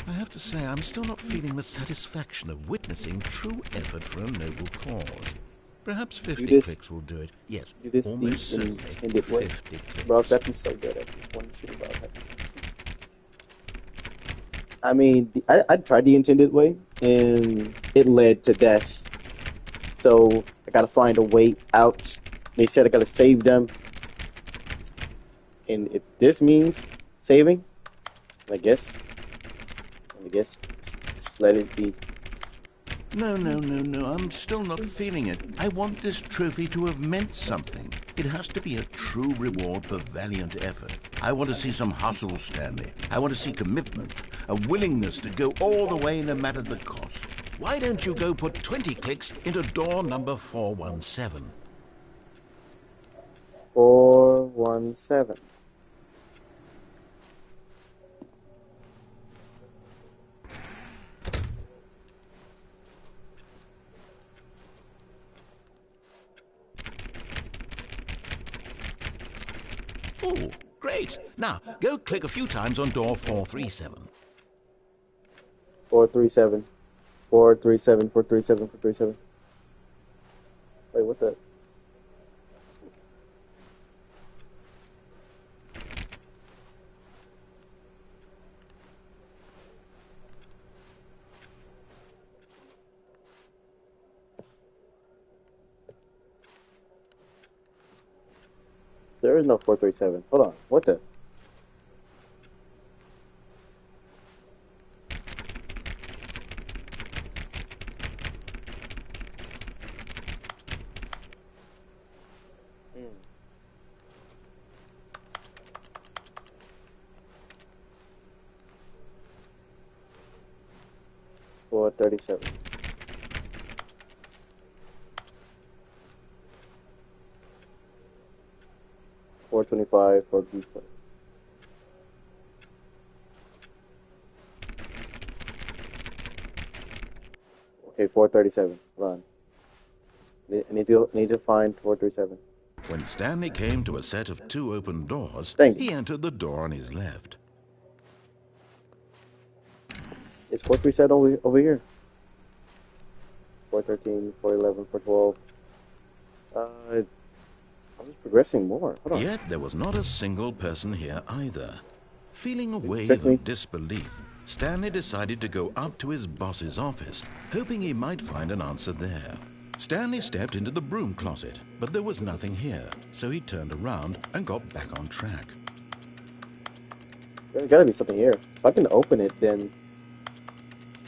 I have to say, I'm still not feeling the satisfaction of witnessing true effort for a noble cause. Perhaps 50 this- clicks will do it. Yes, Do this the almost certainly intended way. 50 clicks. Bro, Pepin's so good at this one shit about Pepin. I mean, I tried the intended way, and it led to death. So I gotta find a way out. They said I gotta save them. And if this means saving, I guess. I guess. Just let it be. No, I'm still not feeling it. I want this trophy to have meant something. It has to be a true reward for valiant effort. I want to see some hustle, Stanley. I want to see commitment, a willingness to go all the way no matter the cost. Why don't you go put 20 clicks into door number 417? 417. Oh, great. Now, go click a few times on door 437. 437. 437. 437. 437. Wait, what the? There is no 437. Hold on. What the? Hmm. 437. 425 for B play. Okay, 437. Hold on. I need to find 437. When Stanley came to a set of 2 open doors, Thank you. he entered the door on his left. It's 437 over here. 413, 411, 412. I was progressing more. Hold on. Yet there was not a single person here either. Feeling a wave Exactly. of disbelief, Stanley decided to go up to his boss's office, hoping he might find an answer there. Stanley stepped into the broom closet, but there was nothing here, so he turned around and got back on track. There's gotta be something here. If I can open it, then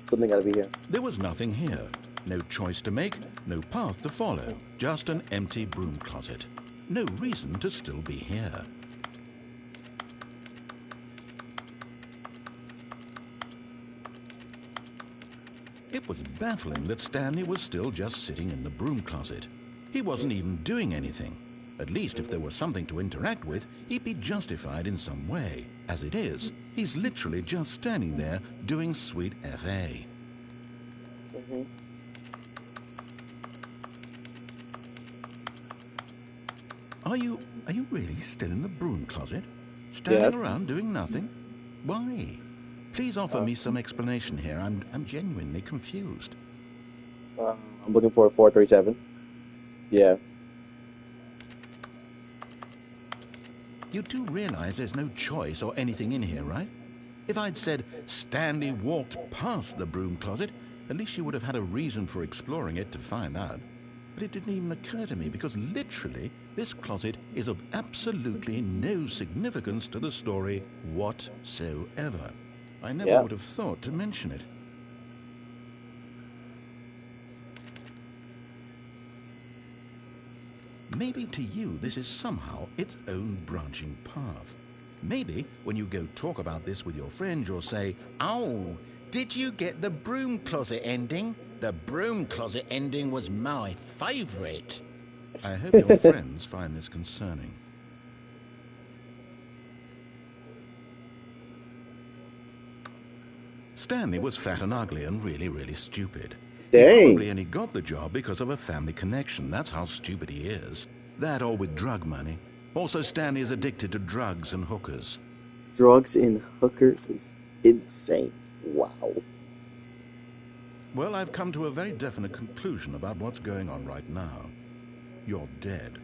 something gotta be here. There was nothing here. No choice to make, no path to follow, just an empty broom closet. No reason to still be here. It was baffling that Stanley was still just sitting in the broom closet. He wasn't even doing anything. At least if there was something to interact with, he'd be justified in some way. As it is, he's literally just standing there doing sweet FA. Mm-hmm. Are you really still in the broom closet? Standing Yeah. around doing nothing? Why? Please offer me some explanation here. I'm genuinely confused. I'm looking for 437. Yeah. You do realize there's no choice or anything in here, right? If I'd said Stanley walked past the broom closet, at least you would have had a reason for exploring it to find out. But it didn't even occur to me because literally this closet is of absolutely no significance to the story whatsoever. I never would have thought to mention it. Maybe to you this is somehow its own branching path. Maybe when you go talk about this with your friend, you'll say, "Oh, did you get the broom closet ending? The broom closet ending was my favorite." I hope your friends find this concerning. Stanley was fat and ugly and really stupid. He Dang. probably only got the job because of a family connection. That's how stupid he is. That or with drug money. Also, Stanley is addicted to drugs and hookers. Drugs and hookers is insane. Wow. Well, I've come to a very definite conclusion about what's going on right now. You're dead.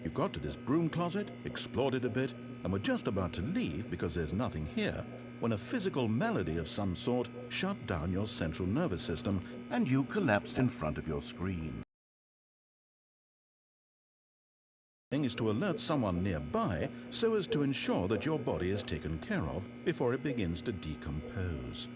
You got to this broom closet, explored it a bit, and were just about to leave because there's nothing here, when a physical malady of some sort shut down your central nervous system and you collapsed in front of your screen. is to alert someone nearby so as to ensure that your body is taken care of before it begins to decompose.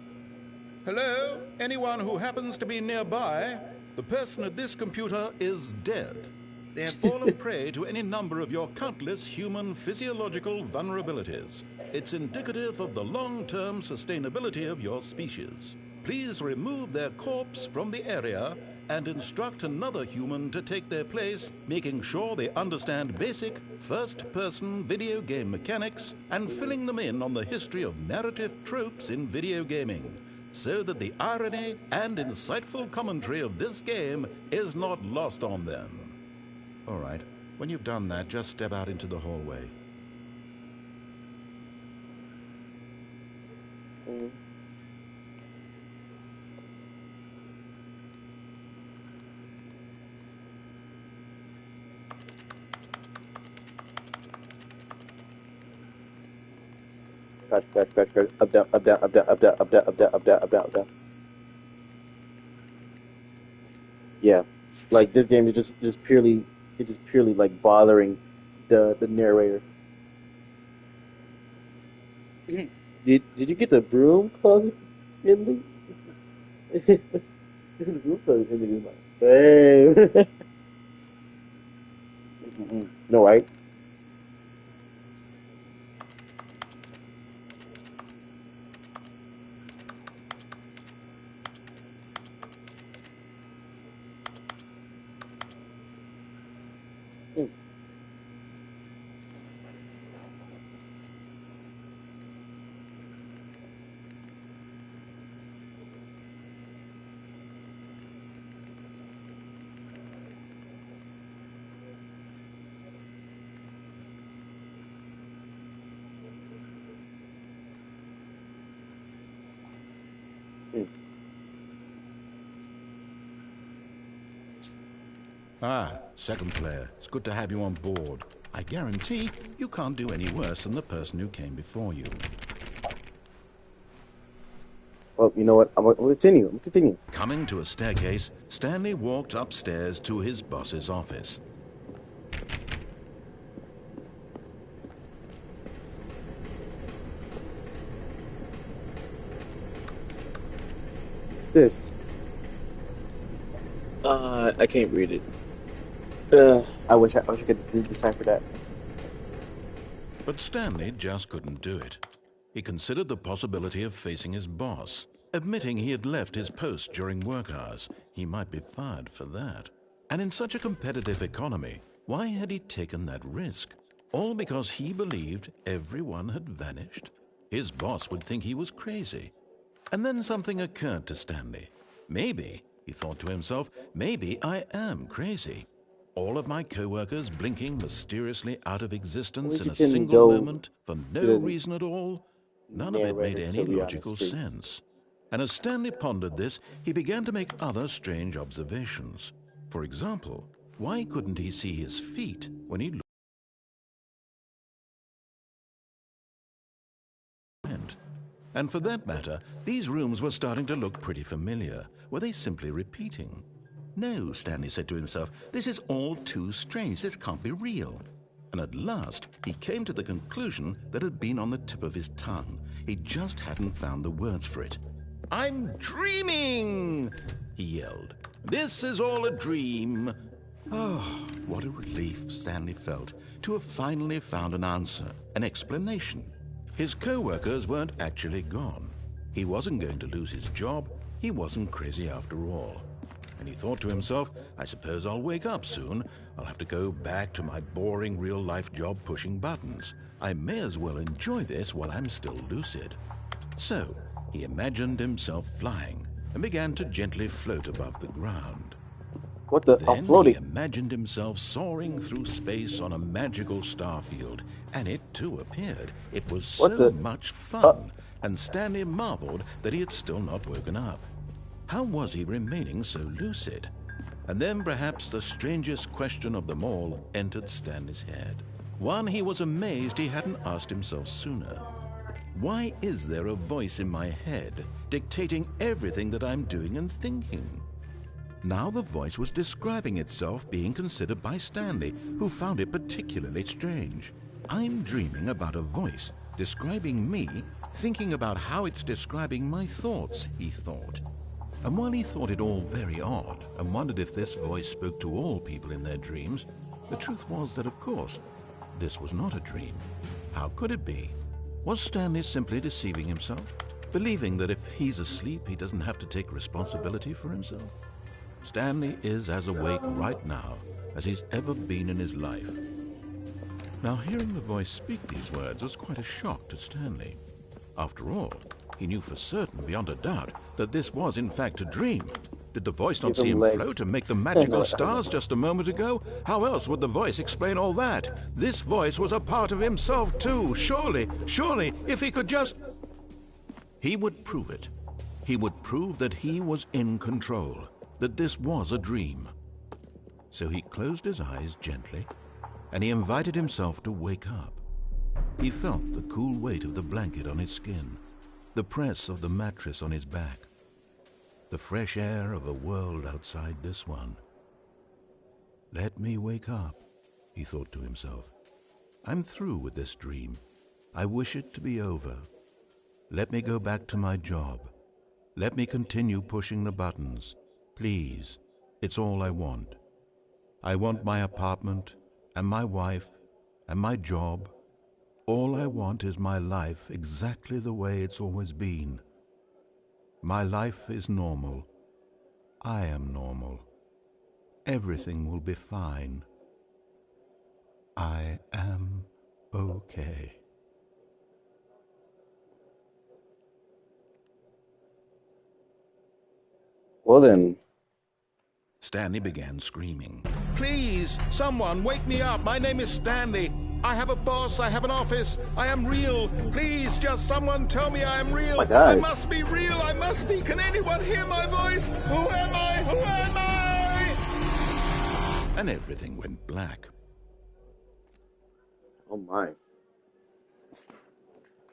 Hello? Anyone who happens to be nearby? The person at this computer is dead. They have fallen prey to any number of your countless human physiological vulnerabilities. It's indicative of the long-term sustainability of your species. Please remove their corpse from the area and instruct another human to take their place, making sure they understand basic first-person video game mechanics and filling them in on the history of narrative tropes in video gaming, so that the irony and insightful commentary of this game is not lost on them. All right, when you've done that, just step out into the hallway. Scratch. Up, down, up, down, up, down, up, down, up, down, up, down, up, down, up, down, up, down. Yeah, like this game is just purely like bothering the narrator. Did you get the broom closet, Stanley? The broom closet is like, babe. No, right? Ah, second player. It's good to have you on board. I guarantee you can't do any worse than the person who came before you. Well, you know what? I'm gonna continue. Coming to a staircase, Stanley walked upstairs to his boss's office. What's this? I can't read it. I wish I could decipher that. But Stanley just couldn't do it. He considered the possibility of facing his boss, admitting he had left his post during work hours. He might be fired for that. And in such a competitive economy, why had he taken that risk? All because he believed everyone had vanished? His boss would think he was crazy. And then something occurred to Stanley. Maybe, he thought to himself, maybe I am crazy. All of my co-workers blinking mysteriously out of existence in a single moment for no reason at all? None of it made any logical sense. And as Stanley pondered this, he began to make other strange observations. For example, why couldn't he see his feet when he went? And for that matter, these rooms were starting to look pretty familiar. Were they simply repeating? No, Stanley said to himself, this is all too strange. This can't be real. And at last, he came to the conclusion that had been on the tip of his tongue. He just hadn't found the words for it. I'm dreaming, he yelled. This is all a dream. Oh, what a relief Stanley felt to have finally found an answer, an explanation. His co-workers weren't actually gone. He wasn't going to lose his job. He wasn't crazy after all. And he thought to himself, I suppose I'll wake up soon. I'll have to go back to my boring real-life job pushing buttons. I may as well enjoy this while I'm still lucid. So, he imagined himself flying and began to gently float above the ground. What the? Then floating. he imagined himself soaring through space on a magical starfield, and it too appeared. It was so much fun, and Stanley marveled that he had still not woken up. How was he remaining so lucid? And then perhaps the strangest question of them all entered Stanley's head. One he was amazed he hadn't asked himself sooner. Why is there a voice in my head dictating everything that I'm doing and thinking? Now the voice was describing itself being considered by Stanley, who found it particularly strange. I'm dreaming about a voice describing me, thinking about how it's describing my thoughts, he thought. And while he thought it all very odd and wondered if this voice spoke to all people in their dreams, the truth was that, of course, this was not a dream. How could it be? Was Stanley simply deceiving himself, believing that if he's asleep, he doesn't have to take responsibility for himself? Stanley is as awake right now as he's ever been in his life. Now, hearing the voice speak these words was quite a shock to Stanley. After all, he knew for certain, beyond a doubt, that this was in fact a dream. Did the voice not see him float and make the magical stars just a moment ago? How else would the voice explain all that? This voice was a part of himself too. Surely, if he could just... He would prove it. He would prove that he was in control, that this was a dream. So he closed his eyes gently, and he invited himself to wake up. He felt the cool weight of the blanket on his skin, the press of the mattress on his back, the fresh air of a world outside this one. Let me wake up, he thought to himself. I'm through with this dream. I wish it to be over. Let me go back to my job. Let me continue pushing the buttons. Please, it's all I want. I want my apartment and my wife and my job. All I want is my life exactly the way it's always been. My life is normal. I am normal. Everything will be fine. I am okay. Well then. Stanley began screaming. Please, someone, wake me up. My name is Stanley. I have a boss. I have an office. I am real. Please, just someone tell me I am real. Oh my God. I must be real. I must be. Can anyone hear my voice? Who am I? Who am I? And everything went black. Oh my.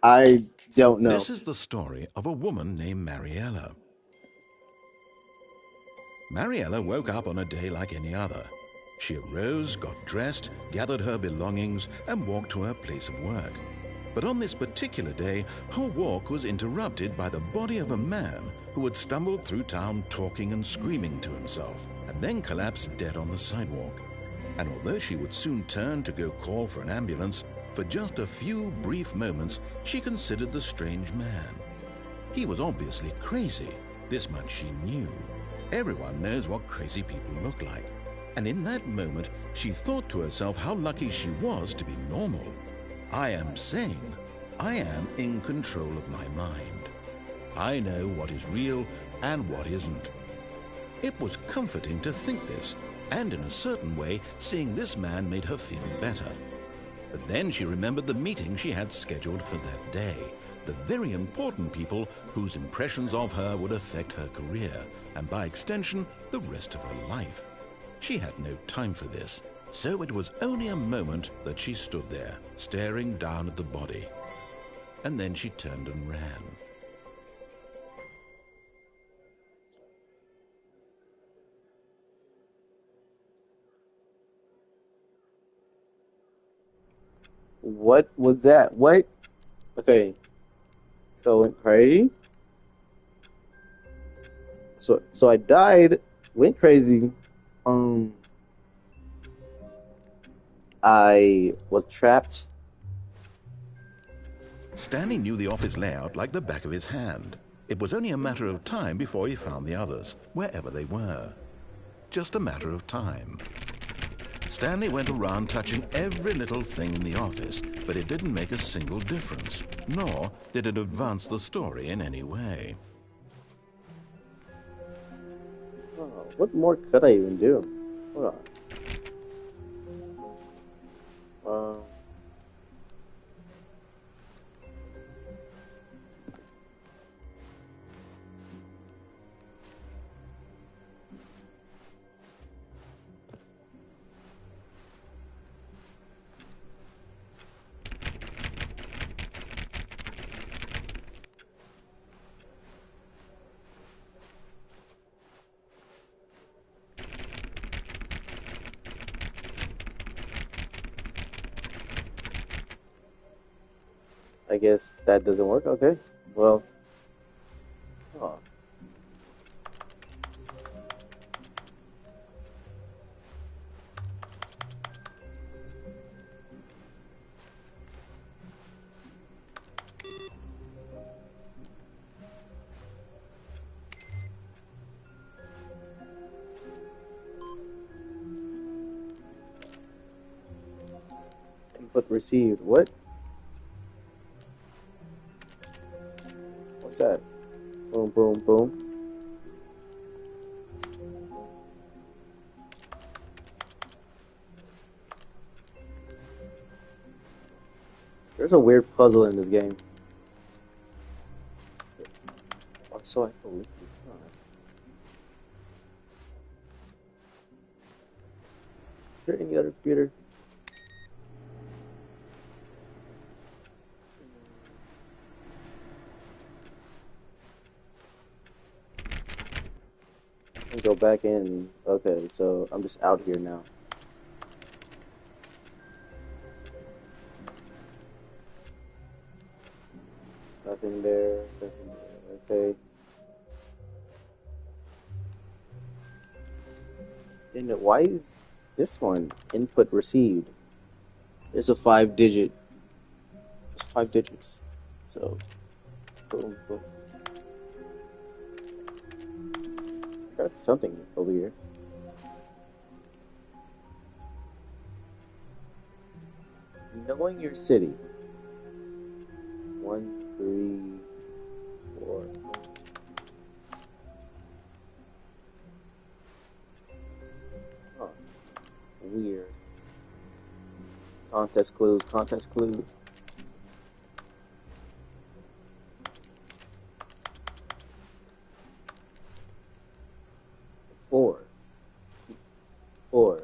I don't know. This is the story of a woman named Mariella. Mariella woke up on a day like any other. She arose, got dressed, gathered her belongings, and walked to her place of work. But on this particular day, her walk was interrupted by the body of a man who had stumbled through town talking and screaming to himself, and then collapsed dead on the sidewalk. And although she would soon turn to go call for an ambulance, for just a few brief moments, she considered the strange man. He was obviously crazy. This much she knew. Everyone knows what crazy people look like. And in that moment, she thought to herself how lucky she was to be normal. I am sane. I am in control of my mind. I know what is real and what isn't. It was comforting to think this, and in a certain way, seeing this man made her feel better. But then she remembered the meeting she had scheduled for that day, the very important people whose impressions of her would affect her career, and by extension, the rest of her life. She had no time for this, so it was only a moment that she stood there, staring down at the body. And then she turned and ran. What was that? What? Okay. So it went crazy. So I died, went crazy. I was trapped. Stanley knew the office layout like the back of his hand. It was only a matter of time before he found the others, wherever they were. Just a matter of time. Stanley went around touching every little thing in the office, but it didn't make a single difference, nor did it advance the story in any way. Oh, what more could I even do? Hold on. I guess that doesn't work. Okay. Well. Oh. Input received. What? What's that? Boom, boom, boom. There's a weird puzzle in this game. So I believe. Huh. Is there any other computer? And go back in. Okay, so I'm just out here now. Nothing there. Nothing there. Okay. And why is this one input received? It's a 5-digit. It's 5 digits. So, boom, boom. Got something over here. Knowing your city. 1, 3, 4. Huh. Weird. Contest clues, contest clues. Four.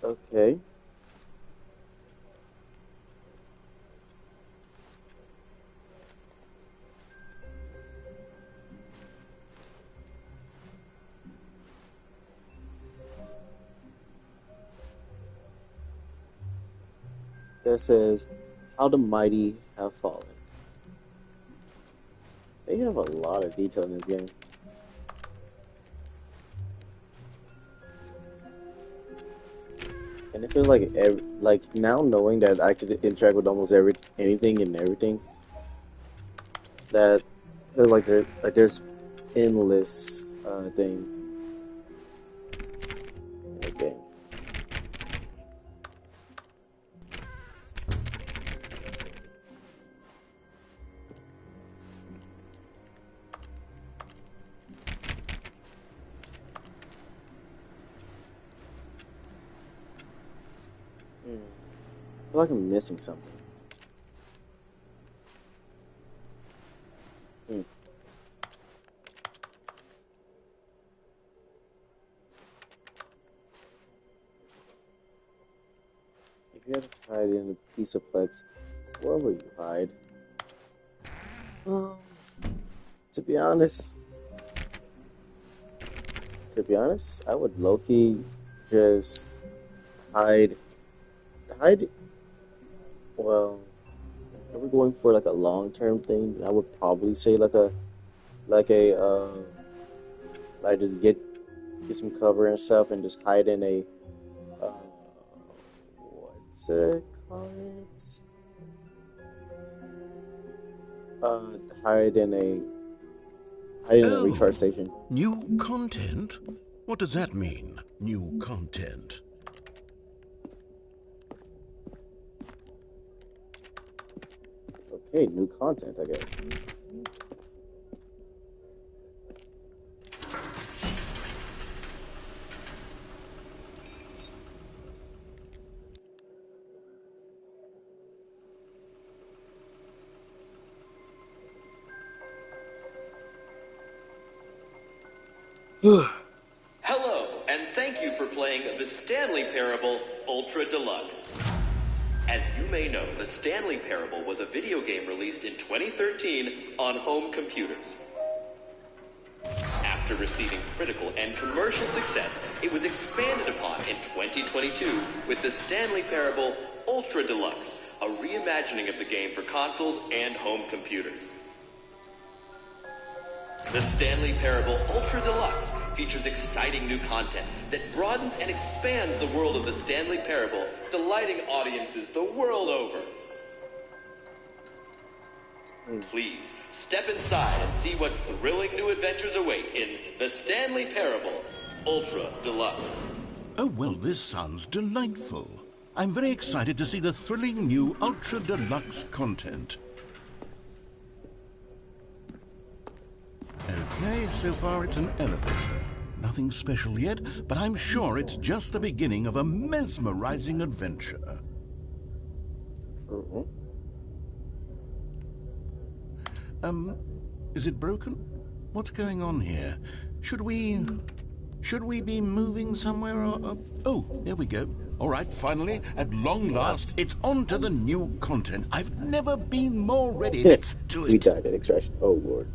Okay. That says, how the mighty have fallen. They have a lot of detail in this game. And I feel like now knowing that I could interact with almost anything and everything, that I feel like there's endless things in this game. I feel like I'm missing something. Hmm. If you had to hide in a piece of plex, where would you hide? To be honest, I would low-key just hide. Well, if we're going for like a long-term thing, I would probably say like just get some cover and stuff and just hide in a what's it called? Hide in a recharge station. New content? What does that mean, new content? Okay, new content, I guess. Hello, and thank you for playing the Stanley Parable Ultra Deluxe. As you may know, the Stanley Parable was a video game released in 2013 on home computers. After After receiving critical and commercial success, it was expanded upon in 2022 with the Stanley Parable Ultra Deluxe, a reimagining of the game for consoles and home computers. The Stanley Parable Ultra Deluxe features exciting new content that broadens and expands the world of the Stanley Parable, delighting audiences the world over. Please, step inside and see what thrilling new adventures await in The Stanley Parable Ultra Deluxe. Oh, well, this sounds delightful. I'm very excited to see the thrilling new Ultra Deluxe content. Okay, so far it's an elevator. Nothing special yet, but I'm sure it's just the beginning of a mesmerizing adventure. Is it broken? What's going on here? Should we be moving somewhere or... Oh, there we go. All right, finally, at long last, it's on to the new content. I've never been more ready. Let's do it. We died at extraction. Oh, Lord.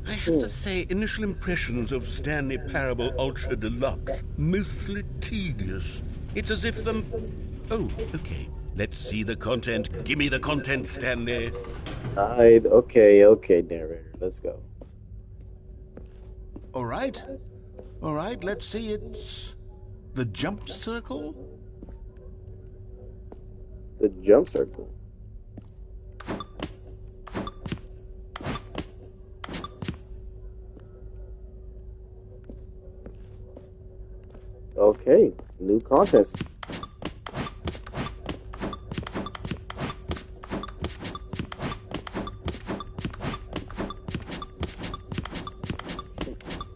I have to say, initial impressions of Stanley Parable Ultra Deluxe, mostly tedious. It's as if the... Oh, okay. Let's see the content. Give me the content, Stanley. Okay, narrator. Let's go. All right, let's see. It's the jump circle? The jump circle. Okay, new contest.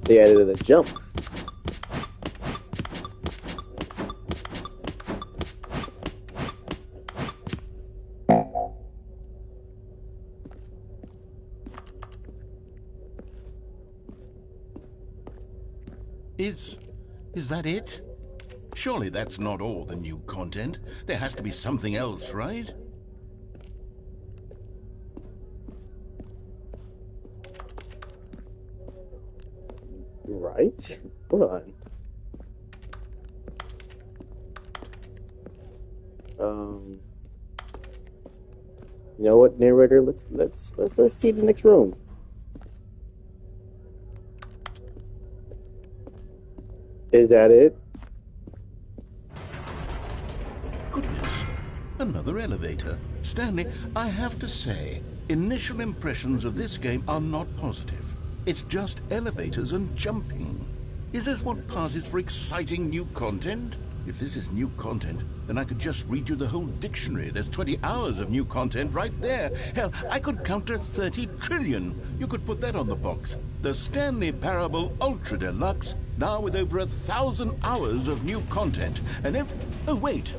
They added a jump. Is that it? Surely that's not all the new content. There has to be something else, right? Right? Hold on. You know what, narrator? Let's see the next room. Is that it? Goodness, another elevator. Stanley, I have to say, initial impressions of this game are not positive. It's just elevators and jumping. Is this what passes for exciting new content? If this is new content, then I could just read you the whole dictionary. There's 20 hours of new content right there. Hell, I could count to 30 trillion. You could put that on the box. The Stanley Parable Ultra Deluxe, now with over 1,000 hours of new content. And oh, wait.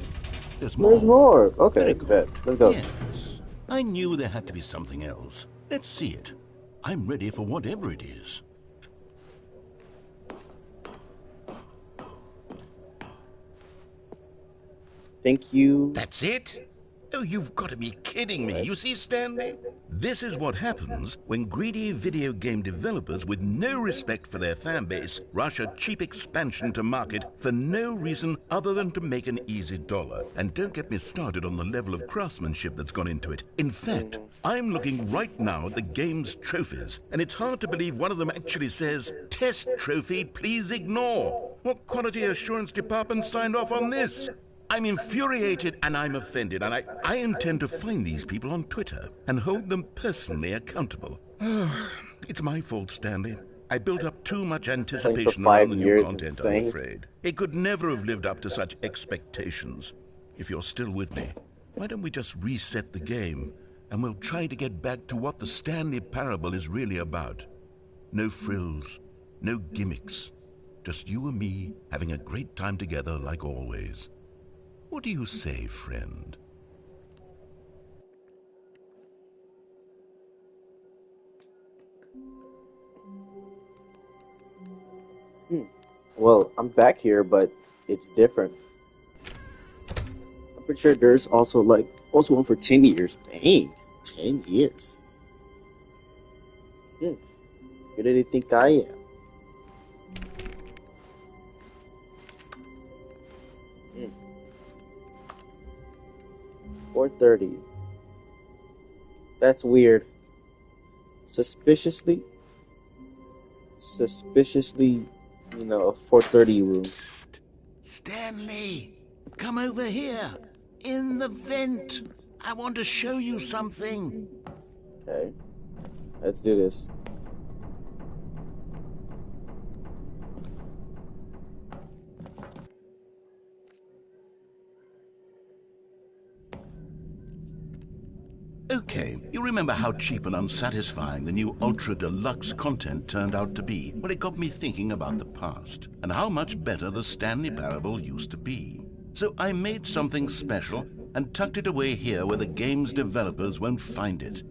There's more. There's more. Okay, good. Let's go. Yes. I knew there had to be something else. Let's see it. I'm ready for whatever it is. Thank you. That's it? Oh, you've got to be kidding me. You see, Stanley? This is what happens when greedy video game developers with no respect for their fan base rush a cheap expansion to market for no reason other than to make an easy dollar. And don't get me started on the level of craftsmanship that's gone into it. In fact, I'm looking right now at the game's trophies, and it's hard to believe one of them actually says, "Test trophy, please ignore." What quality assurance department signed off on this? I'm infuriated and I'm offended, and I intend to find these people on Twitter and hold them personally accountable. It's my fault, Stanley. I built up too much anticipation around the new content, I'm afraid. It could never have lived up to such expectations. If you're still with me, why don't we just reset the game, and we'll try to get back to what the Stanley Parable is really about. No frills, no gimmicks. Just you and me having a great time together like always. What do you say, friend? Well, I'm back here, but it's different. I'm pretty sure there's also one for 10 years. Dang. 10 years. Who do they think I am? Hmm. 4:30. That's weird. Suspiciously, a 4:30 room. Psst. Stanley, come over here. In the vent. I want to show you something. Okay, let's do this. Okay, you remember how cheap and unsatisfying the new Ultra Deluxe content turned out to be? Well, it got me thinking about the past and how much better the Stanley Parable used to be. So I made something special and tucked it away here where the game's developers won't find it.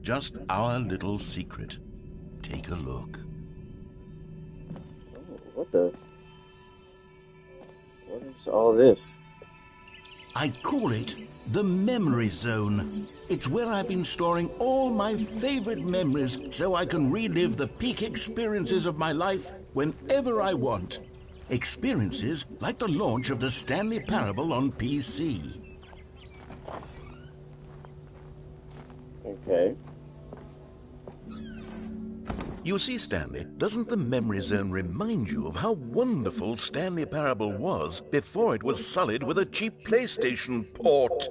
Just our little secret. Take a look. Oh, what is all this? I call it the Memory Zone. It's where I've been storing all my favorite memories so I can relive the peak experiences of my life whenever I want. Experiences like the launch of the Stanley Parable on PC. Okay. You see, Stanley, doesn't the Memory Zone remind you of how wonderful Stanley Parable was before it was sullied with a cheap PlayStation port?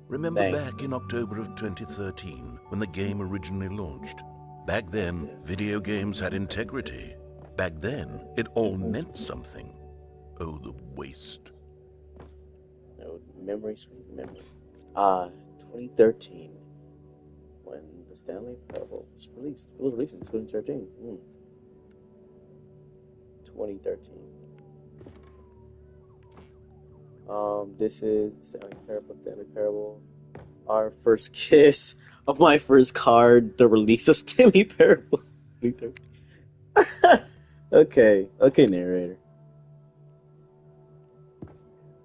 Remember back in October of 2013, when the game originally launched? Back then, video games had integrity. Back then, it all meant something. Oh, the waste. No, sweet memory. 2013. When the Stanley Parable was released. It was released in 2013. 2013. This is Stanley Parable. Our first kiss of my first card, the release of Stanley Parable. 2013. Okay, narrator.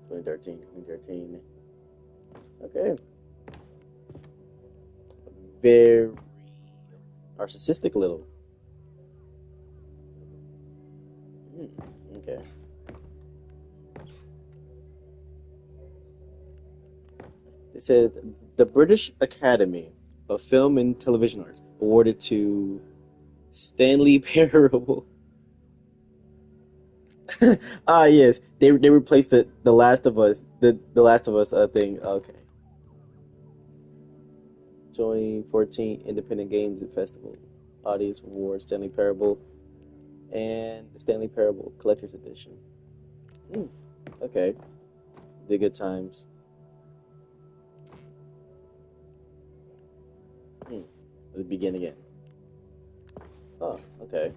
2013. Okay. Very narcissistic little. Okay. It says the British Academy of Film and Television Arts awarded to Stanley Parable. Yes, they replaced the Last of Us the Last of Us thing. Okay. 2014 Independent Games Festival Audience Award Stanley Parable and the Stanley Parable Collector's Edition. Okay. The good times. Let's begin again. Oh, okay.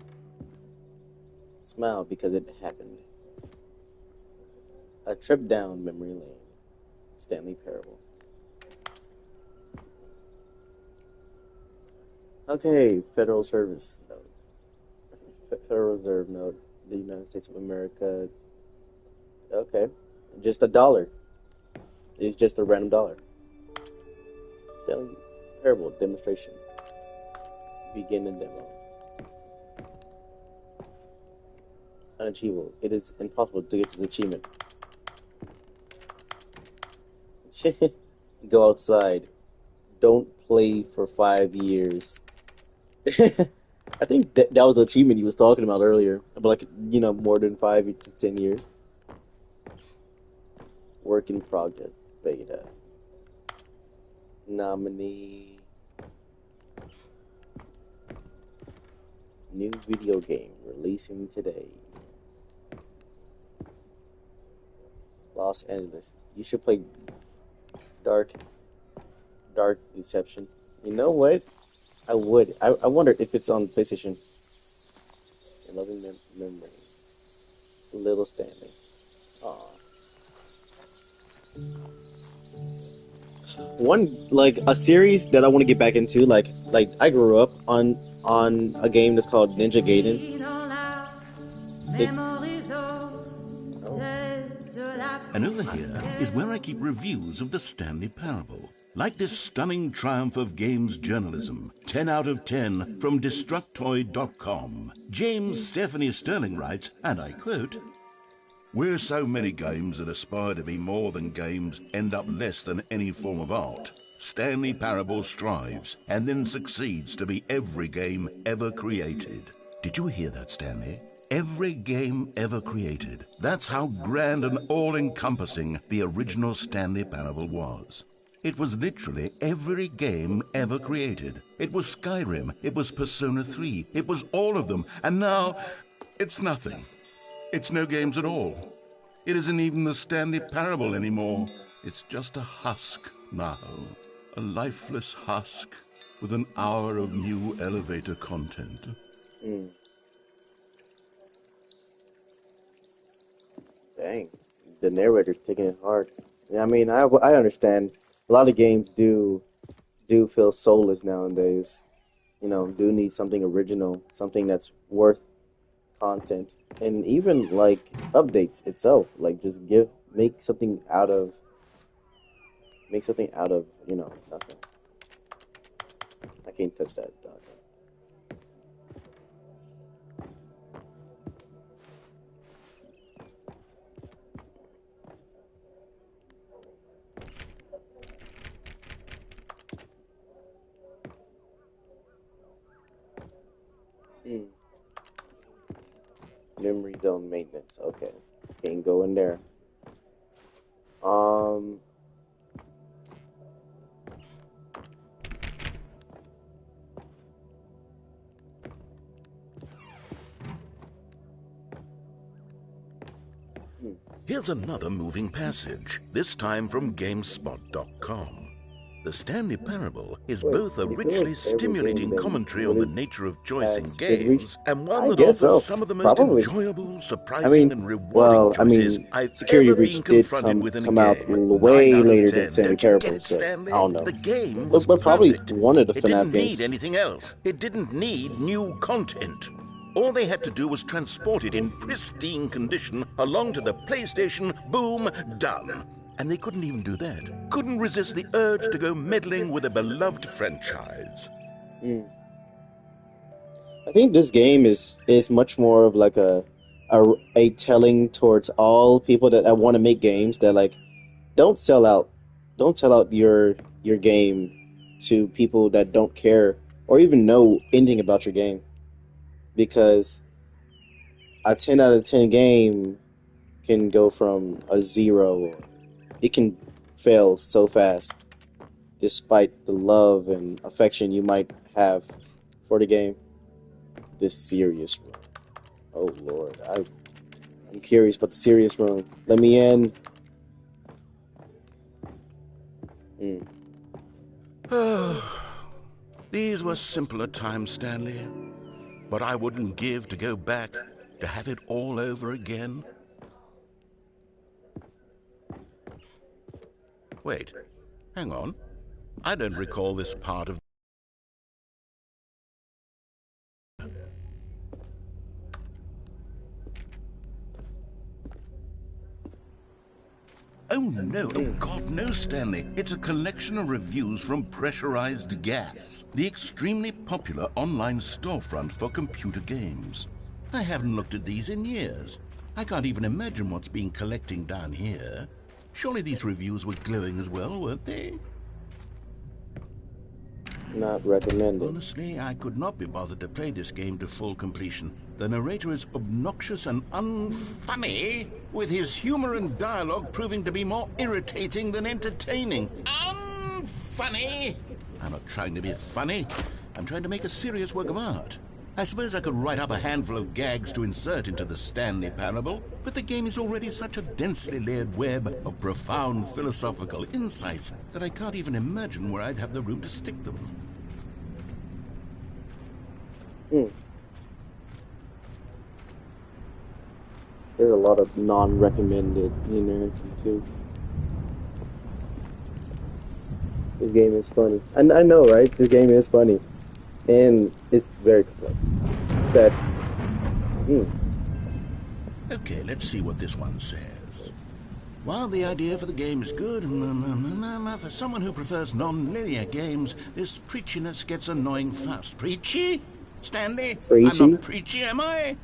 Smile because it happened. A trip down memory lane. Stanley Parable. Okay, Federal Service Note. Federal Reserve Note. The United States of America. Okay. Just $1. It's just a random dollar. Stanley Parable demonstration. Begin the demo. Unachievable. It is impossible to get to this achievement. Go outside. Don't play for 5 years. I think that was the achievement he was talking about earlier. About more than 5 to 10 years. Work in progress. Beta. Nominee. New video game releasing today. Los Angeles. You should play Dark Deception. You know what? I would. I wonder if it's on PlayStation. Your loving memory. Little Stanley. Aw. One a series that I want to get back into. Like I grew up on a game that's called Ninja Gaiden. And over here is where I keep reviews of the Stanley Parable. Like this stunning triumph of games journalism, 10 out of 10 from Destructoid.com. James Stephanie Sterling writes, and I quote, "Where so many games that aspire to be more than games end up less than any form of art, Stanley Parable strives and then succeeds to be every game ever created." Did you hear that, Stanley? Every game ever created. That's how grand and all-encompassing the original Stanley Parable was. It was literally every game ever created. It was Skyrim, it was Persona 3, it was all of them, and now it's nothing. It's no games at all. It isn't even the Stanley Parable anymore. It's just a husk now. A lifeless husk with an hour of new elevator content. Dang, the narrator's taking it hard. Yeah, I mean, I understand. A lot of games do feel soulless nowadays. You know, do need something original, something that's worth content, and even like updates itself. Like just make something out of nothing. I can't touch that dog. Memory zone maintenance. Okay, can't go in there. Here's another moving passage, this time from GameSpot.com. The Stanley Parable is both a richly stimulating commentary on the nature of choice in games and one that offers some of the most enjoyable, surprising, and rewarding choices I've Security ever Breach been did confronted with in a come out game. way 9 out of later 10. than Stanley Don't you Parable, get it, so I Stanley? don't know. The game was But probably perfect. one of the It FNAF didn't games. need anything else. It didn't need new content. All they had to do was transport it in pristine condition along to the PlayStation, boom, done. And they couldn't even do that. Couldn't resist the urge to go meddling with a beloved franchise. I think this game is much more of like a telling towards all people that want to make games that like don't sell out your game to people that don't care or even know anything about your game, because a 10 out of 10 game can go from a 0. It can fail so fast despite the love and affection you might have for the game. This serious room. Oh Lord, I'm curious about the serious room. Let me in. These were simpler times, Stanley. But I wouldn't give to go back, to have it all over again. Wait, hang on. I don't recall this part of... Oh no, oh God, no, Stanley. It's a collection of reviews from Pressurized Gas, the extremely popular online storefront for computer games. I haven't looked at these in years. I can't even imagine what's been collecting down here. Surely these reviews were glowing as well, weren't they? Not recommended. Honestly, I could not be bothered to play this game to full completion. The narrator is obnoxious and unfunny, with his humor and dialogue proving to be more irritating than entertaining. Unfunny? I'm not trying to be funny. I'm trying to make a serious work of art. I suppose I could write up a handful of gags to insert into the Stanley Parable, but the game is already such a densely layered web of profound philosophical insights that I can't even imagine where I'd have the room to stick them. There's a lot of non-recommended in there too. This game is funny. I know, right? This game is funny. And it's very complex. It's that... Okay, let's see what this one says. While the idea for the game is good, for someone who prefers non-linear games, this preachiness gets annoying fast. Preachy? Stanley? Preachy? I'm not preachy, am I?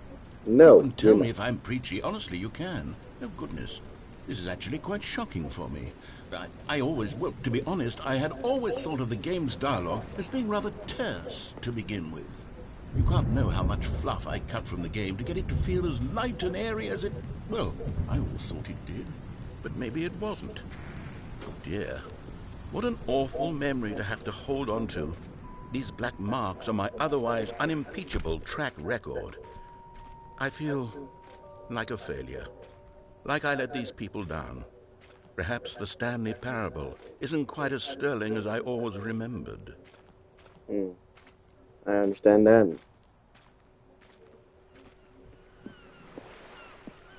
No. You can tell me if I'm preachy. Honestly, you can. Oh, goodness. This is actually quite shocking for me. I always, well, to be honest, I had always thought of the game's dialogue as being rather terse to begin with. You can't know how much fluff I cut from the game to get it to feel as light and airy as it... Well, I always thought it did, but maybe it wasn't. Oh dear. What an awful memory to have to hold on to. These black marks on my otherwise unimpeachable track record. I feel like a failure. Like I let these people down. Perhaps the Stanley Parable isn't quite as sterling as I always remembered. I understand that.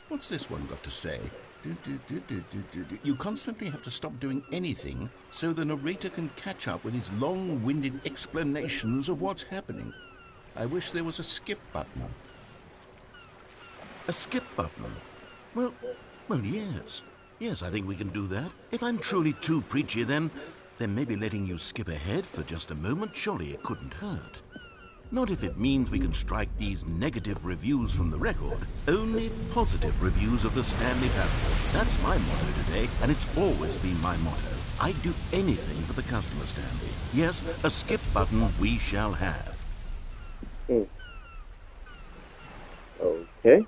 What's this one got to say? You constantly have to stop doing anything so the narrator can catch up with his long-winded explanations of what's happening. I wish there was a skip button. A skip button? Well, yes. Yes, I think we can do that. If I'm truly too preachy, then maybe letting you skip ahead for just a moment, surely it couldn't hurt. Not if it means we can strike these negative reviews from the record. Only positive reviews of the Stanley Parable. That's my motto today, and it's always been my motto. I'd do anything for the customer, Stanley. Yes, a skip button we shall have. Okay.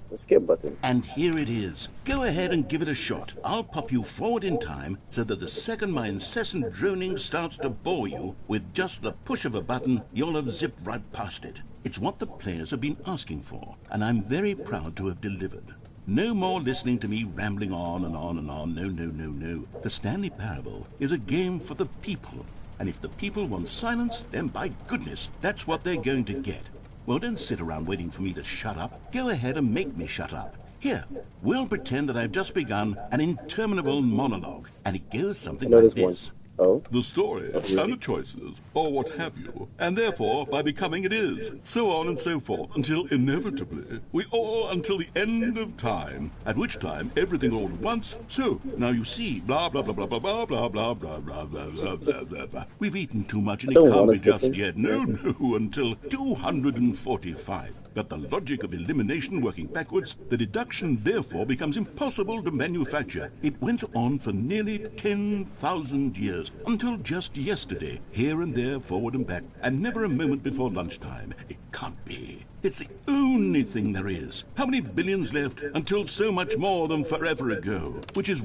The skip button. And here it is. Go ahead and give it a shot. I'll pop you forward in time so that the second my incessant droning starts to bore you, with just the push of a button, you'll have zipped right past it. It's what the players have been asking for, and I'm very proud to have delivered. No more listening to me rambling on and on and on. No. The Stanley Parable is a game for the people. And if the people want silence, then by goodness, that's what they're going to get. Well, don't sit around waiting for me to shut up. Go ahead and make me shut up. Here, we'll pretend that I've just begun an interminable monologue, and it goes something like this. Oh. The story and the choices, or what have you, and therefore, by becoming it is, so on and so forth, until inevitably, we all until the end of time, at which time everything all at once, so, now you see, blah, blah, blah, blah, blah, blah, blah, blah, blah, blah, blah, blah, blah, blah, blah. We've eaten too much and it can't be just yet. No, until 245. But the logic of elimination working backwards, the deduction therefore becomes impossible to manufacture. It went on for nearly 10,000 years, until just yesterday, here and there, forward and back, and never a moment before lunchtime. It can't be. It's the only thing there is. How many billions left until so much more than forever ago? Which is...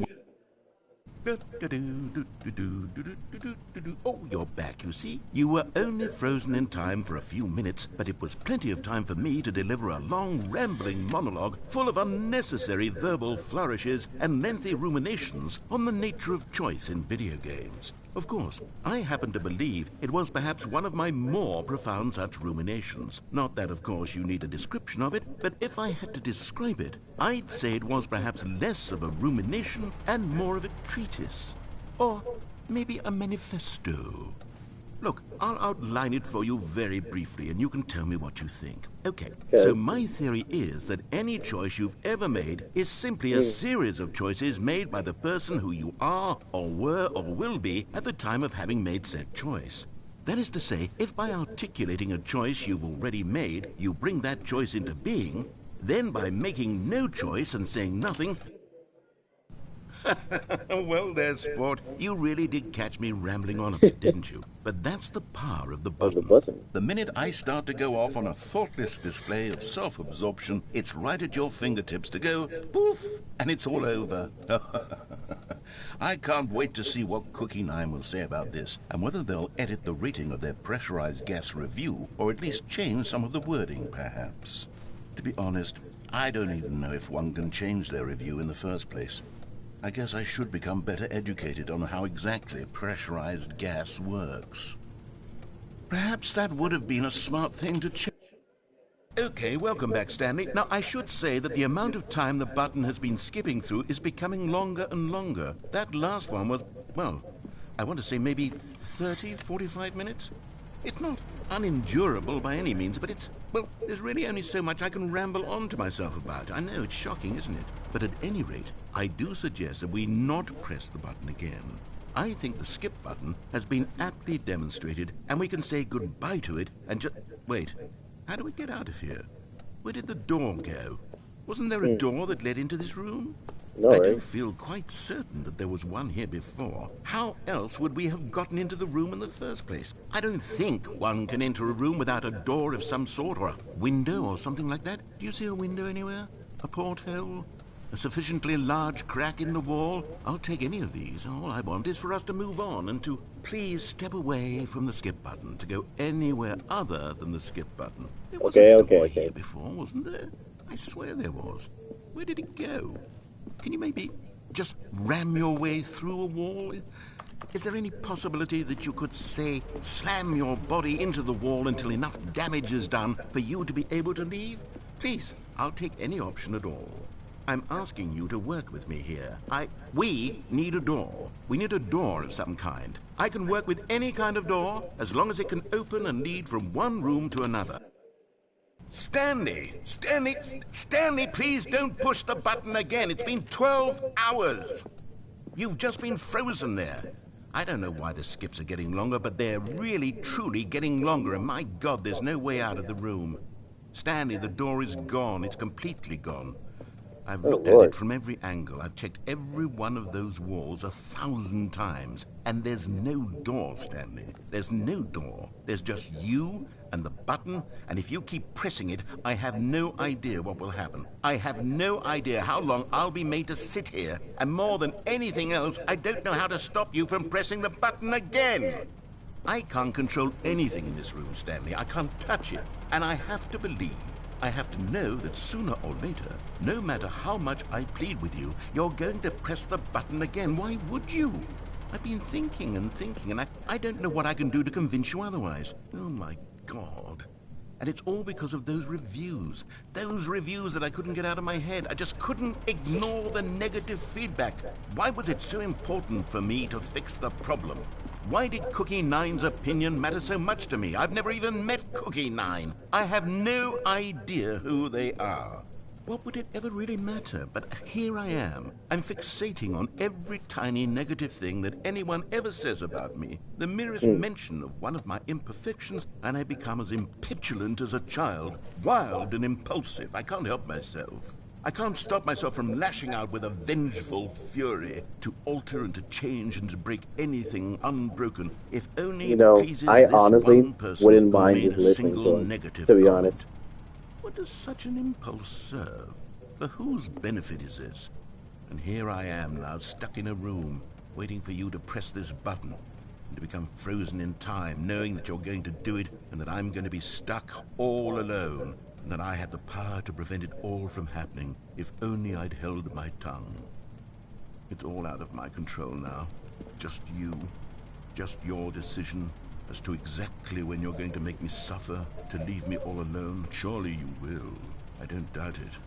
Oh, you're back, you see. You were only frozen in time for a few minutes, but it was plenty of time for me to deliver a long, rambling monologue full of unnecessary verbal flourishes and lengthy ruminations on the nature of choice in video games. Of course, I happen to believe it was perhaps one of my more profound such ruminations. Not that, of course, you need a description of it, but if I had to describe it, I'd say it was perhaps less of a rumination and more of a treatise. Or maybe a manifesto. Look, I'll outline it for you very briefly, and you can tell me what you think. Okay, so my theory is that any choice you've ever made is simply a series of choices made by the person who you are, or were, or will be at the time of having made said choice. That is to say, if by articulating a choice you've already made, you bring that choice into being, then by making no choice and saying nothing... Well, there's sport. You really did catch me rambling on a bit, didn't you? But that's the power of the button. The minute I start to go off on a thoughtless display of self-absorption, it's right at your fingertips to go poof, and it's all over. I can't wait to see what Cookie 9 will say about this, and whether they'll edit the rating of their pressurized gas review, or at least change some of the wording, perhaps. To be honest, I don't even know if one can change their review in the first place. I guess I should become better educated on how exactly pressurized gas works. Perhaps that would have been a smart thing to check. Okay, welcome back, Stanley. Now, I should say that the amount of time the button has been skipping through is becoming longer and longer. That last one was, well, I want to say maybe 30, 45 minutes? It's not unendurable by any means, but well, there's really only so much I can ramble on to myself about. I know, it's shocking, isn't it? But at any rate, I do suggest that we not press the button again. I think the skip button has been aptly demonstrated, and we can say goodbye to it and just... Wait, how do we get out of here? Where did the door go? Wasn't there a door that led into this room? No, I right? do feel quite certain that there was one here before. How else would we have gotten into the room in the first place? I don't think one can enter a room without a door of some sort, or a window or something like that. Do you see a window anywhere? A porthole? A sufficiently large crack in the wall? I'll take any of these. All I want is for us to move on and to please step away from the skip button, to go anywhere other than the skip button. There was a door here before, wasn't there? I swear there was. Where did it go? Can you maybe just ram your way through a wall? Is there any possibility that you could, say, slam your body into the wall until enough damage is done for you to be able to leave? Please, I'll take any option at all. I'm asking you to work with me here. We need a door. We need a door of some kind. I can work with any kind of door as long as it can open and lead from one room to another. Stanley, please don't push the button again. It's been 12 hours. You've just been frozen there. I don't know why the skips are getting longer, but they're really, truly getting longer, and my God, there's no way out of the room. Stanley, the door is gone. It's completely gone. I've looked at it from every angle. I've checked every one of those walls 1,000 times, and there's no door, Stanley. There's no door. There's just you and the button, and if you keep pressing it, I have no idea what will happen. I have no idea how long I'll be made to sit here, and more than anything else, I don't know how to stop you from pressing the button again. I can't control anything in this room, Stanley. I can't touch it, and I have to believe, I have to know that sooner or later, no matter how much I plead with you, you're going to press the button again. Why would you? I've been thinking, and I don't know what I can do to convince you otherwise. Oh, my God. And it's all because of those reviews that I couldn't get out of my head. I just couldn't ignore the negative feedback. Why was it so important for me to fix the problem? Why did Cookie Nine's opinion matter so much to me? I've never even met Cookie Nine. I have no idea who they are. What would it ever really matter? But here I am. I'm fixating on every tiny negative thing that anyone ever says about me. The merest mention of one of my imperfections, and I become as impetulant as a child, wild and impulsive. I can't help myself. I can't stop myself from lashing out with a vengeful fury to alter and to change and to break anything unbroken, if only it pleases I this honestly one person wouldn't who mind made just a listening single to him, negative to be comment. honest. What does such an impulse serve? For whose benefit is this? And here I am now, stuck in a room, waiting for you to press this button, and to become frozen in time, knowing that you're going to do it, and that I'm going to be stuck all alone, and that I had the power to prevent it all from happening, if only I'd held my tongue. It's all out of my control now. Just you. Just your decision as to exactly when you're going to make me suffer, to leave me all alone. Surely you will. I don't doubt it.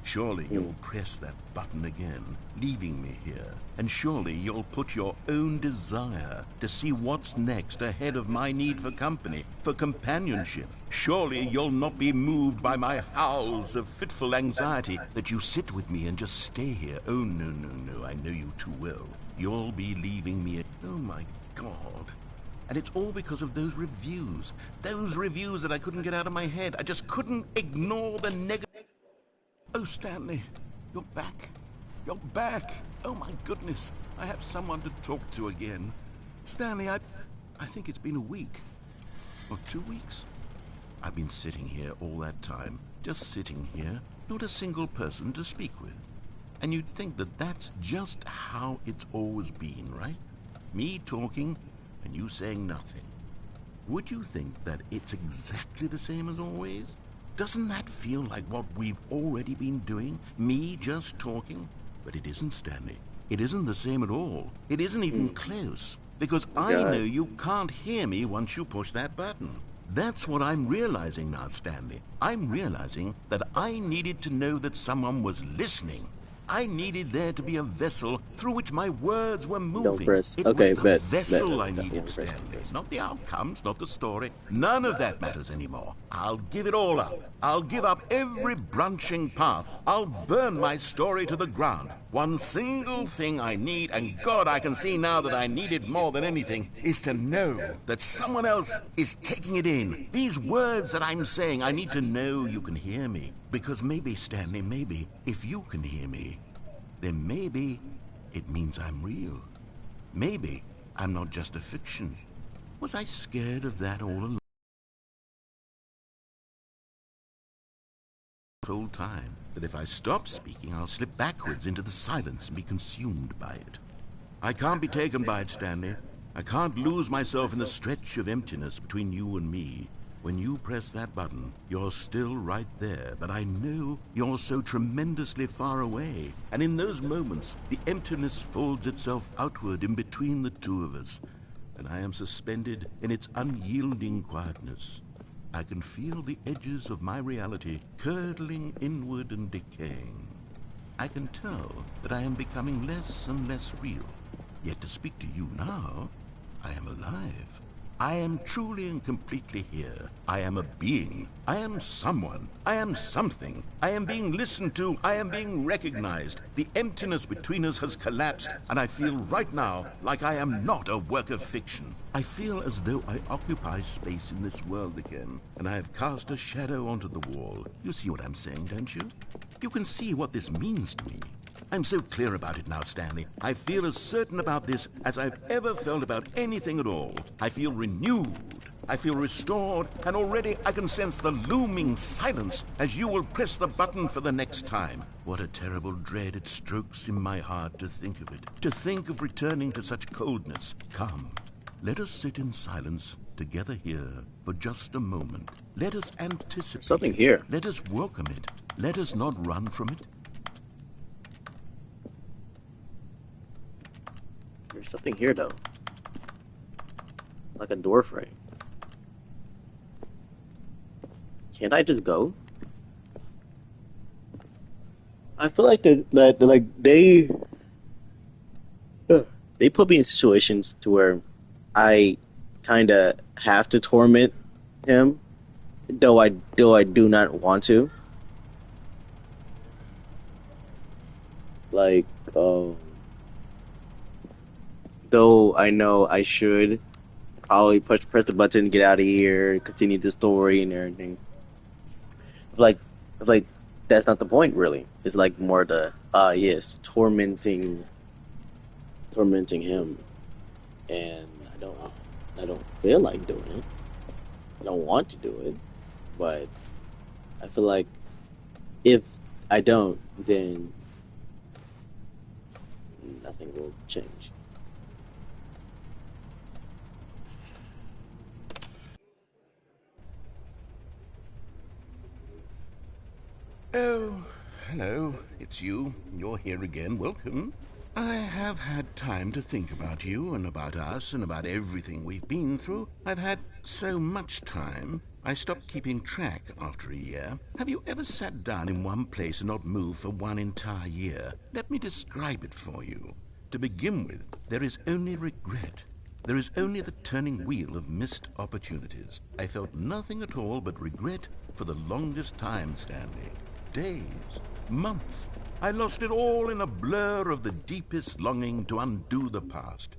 Surely you'll press that button again, leaving me here. And surely you'll put your own desire to see what's next ahead of my need for company, for companionship. Surely you'll not be moved by my howls of fitful anxiety that you sit with me and just stay here. Oh, no, I know you too well. You'll be leaving me. Oh, my God. And it's all because of those reviews that I couldn't get out of my head. I just couldn't ignore the negative. Oh, Stanley, you're back. You're back. Oh, my goodness. I have someone to talk to again. Stanley, I think it's been a week. Or 2 weeks. I've been sitting here all that time. Just sitting here. Not a single person to speak with. And you'd think that that's just how it's always been, right? Me talking and you saying nothing. Would you think that it's exactly the same as always? Doesn't that feel like what we've already been doing? Me just talking? But it isn't, Stanley. It isn't the same at all. It isn't even close. Because I know you can't hear me once you push that button. That's what I'm realizing now, Stanley. I'm realizing that I needed to know that someone was listening. I needed there to be a vessel through which my words were moving. Don't press. It Okay, was the bet. vessel I Bet. needed, Press, Stanley. press. Not the outcomes, not the story. None of that matters anymore. I'll give it all up. I'll give up every branching path. I'll burn my story to the ground. One single thing I need, and God, I can see now that I need it more than anything, is to know that someone else is taking it in. These words that I'm saying, I need to know you can hear me. Because maybe, Stanley, maybe, if you can hear me, then maybe it means I'm real. Maybe I'm not just a fiction. Was I scared of that all along? The whole time that if I stop speaking, I'll slip backwards into the silence and be consumed by it. I can't be taken by it, Stanley. I can't lose myself in the stretch of emptiness between you and me. When you press that button, you're still right there, but I know you're so tremendously far away. And in those moments, the emptiness folds itself outward in between the two of us, and I am suspended in its unyielding quietness. I can feel the edges of my reality curdling inward and decaying. I can tell that I am becoming less and less real. Yet to speak to you now, I am alive. I am truly and completely here. I am a being. I am someone. I am something. I am being listened to. I am being recognized. The emptiness between us has collapsed, and I feel right now like I am not a work of fiction. I feel as though I occupy space in this world again, and I have cast a shadow onto the wall. You see what I'm saying, don't you? You can see what this means to me. I'm so clear about it now, Stanley. I feel as certain about this as I've ever felt about anything at all. I feel renewed. I feel restored, and already I can sense the looming silence as you will press the button for the next time. What a terrible dread it strokes in my heart to think of it, to think of returning to such coldness. Come, let us sit in silence together here for just a moment. Let us anticipate Something it. here. Let us welcome it. Let us not run from it. There's something here, though. Like a door frame. Can't I just go? I feel like they put me in situations to where I kind of have to torment him, though I do not want to. Like, though I know I should probably press the button, get out of here, continue the story and everything. Like, like that's not the point, really. It's like more the yes, tormenting him, and I don't feel like doing it. I don't want to do it, but I feel like if I don't, then nothing will change. Oh, hello. It's you. You're here again. Welcome. I have had time to think about you and about us and about everything we've been through. I've had so much time, I stopped keeping track after a year. Have you ever sat down in one place and not moved for one entire year? Let me describe it for you. To begin with, there is only regret. There is only the turning wheel of missed opportunities. I felt nothing at all but regret for the longest time, Stanley. Days, months. I lost it all in a blur of the deepest longing to undo the past.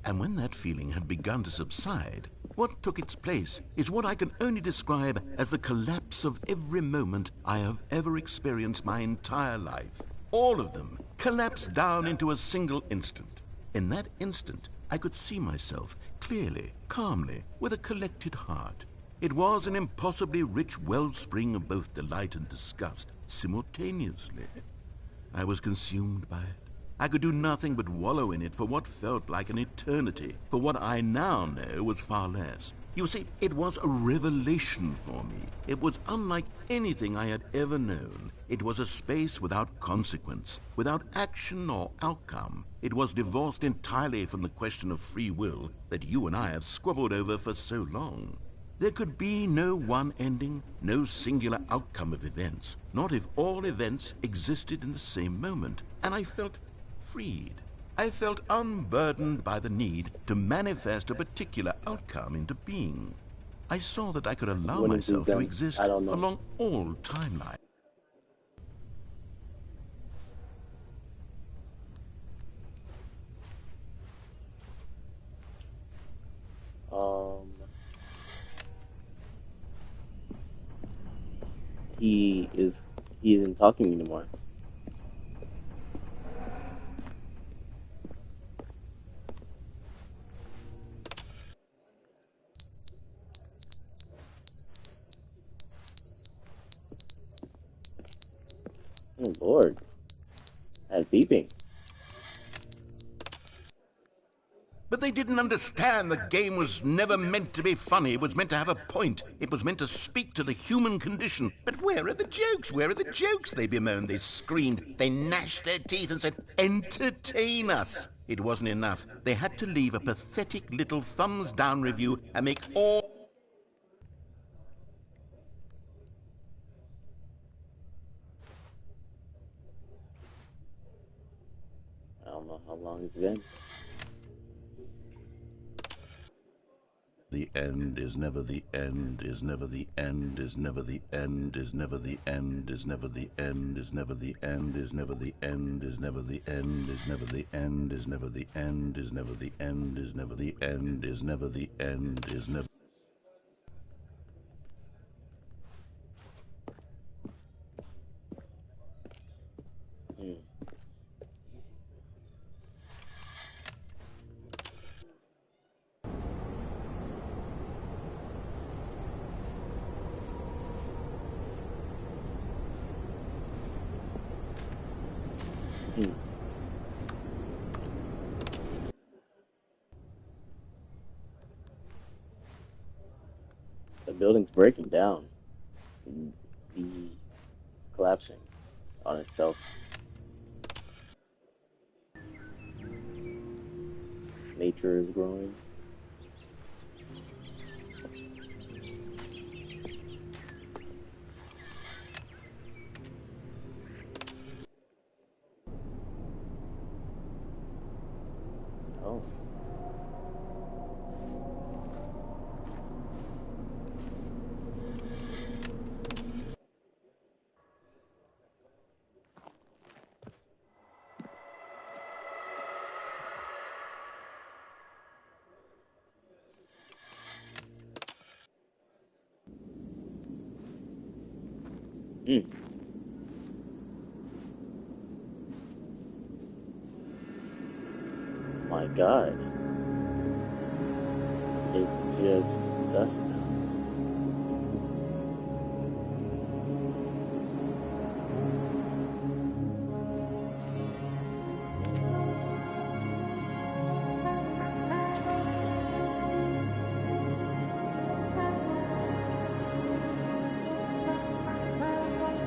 And when that feeling had begun to subside, what took its place is what I can only describe as the collapse of every moment I have ever experienced my entire life. All of them collapsed down into a single instant. In that instant, I could see myself clearly, calmly, with a collected heart. It was an impossibly rich wellspring of both delight and disgust simultaneously. I was consumed by it. I could do nothing but wallow in it for what felt like an eternity, for what I now know was far less. You see, it was a revelation for me. It was unlike anything I had ever known. It was a space without consequence, without action or outcome. It was divorced entirely from the question of free will that you and I have squabbled over for so long. There could be no one ending, no singular outcome of events, not if all events existed in the same moment. And I felt freed. I felt unburdened by the need to manifest a particular outcome into being. I saw that I could allow What is he myself to done? exist I don't know. along all timelines. Um, he isn't talking anymore. Oh Lord, that beeping. But they didn't understand the game was never meant to be funny. It was meant to have a point. It was meant to speak to the human condition. But where are the jokes? Where are the jokes? They bemoaned, they screamed, they gnashed their teeth and said, entertain us. It wasn't enough. They had to leave a pathetic little thumbs down review and make all... I don't know how long it's been. The end is never the end, is never the end, is never the end, is never the end, is never the end, is never the end, is never the end, is never the end, is never the end, is never the end, is never the end, is never the end, is never the end, is never... Hmm. Hmm. The building's breaking down. The collapsing on itself. Nature is growing. Oh. Hmm. My God. It's just dust now.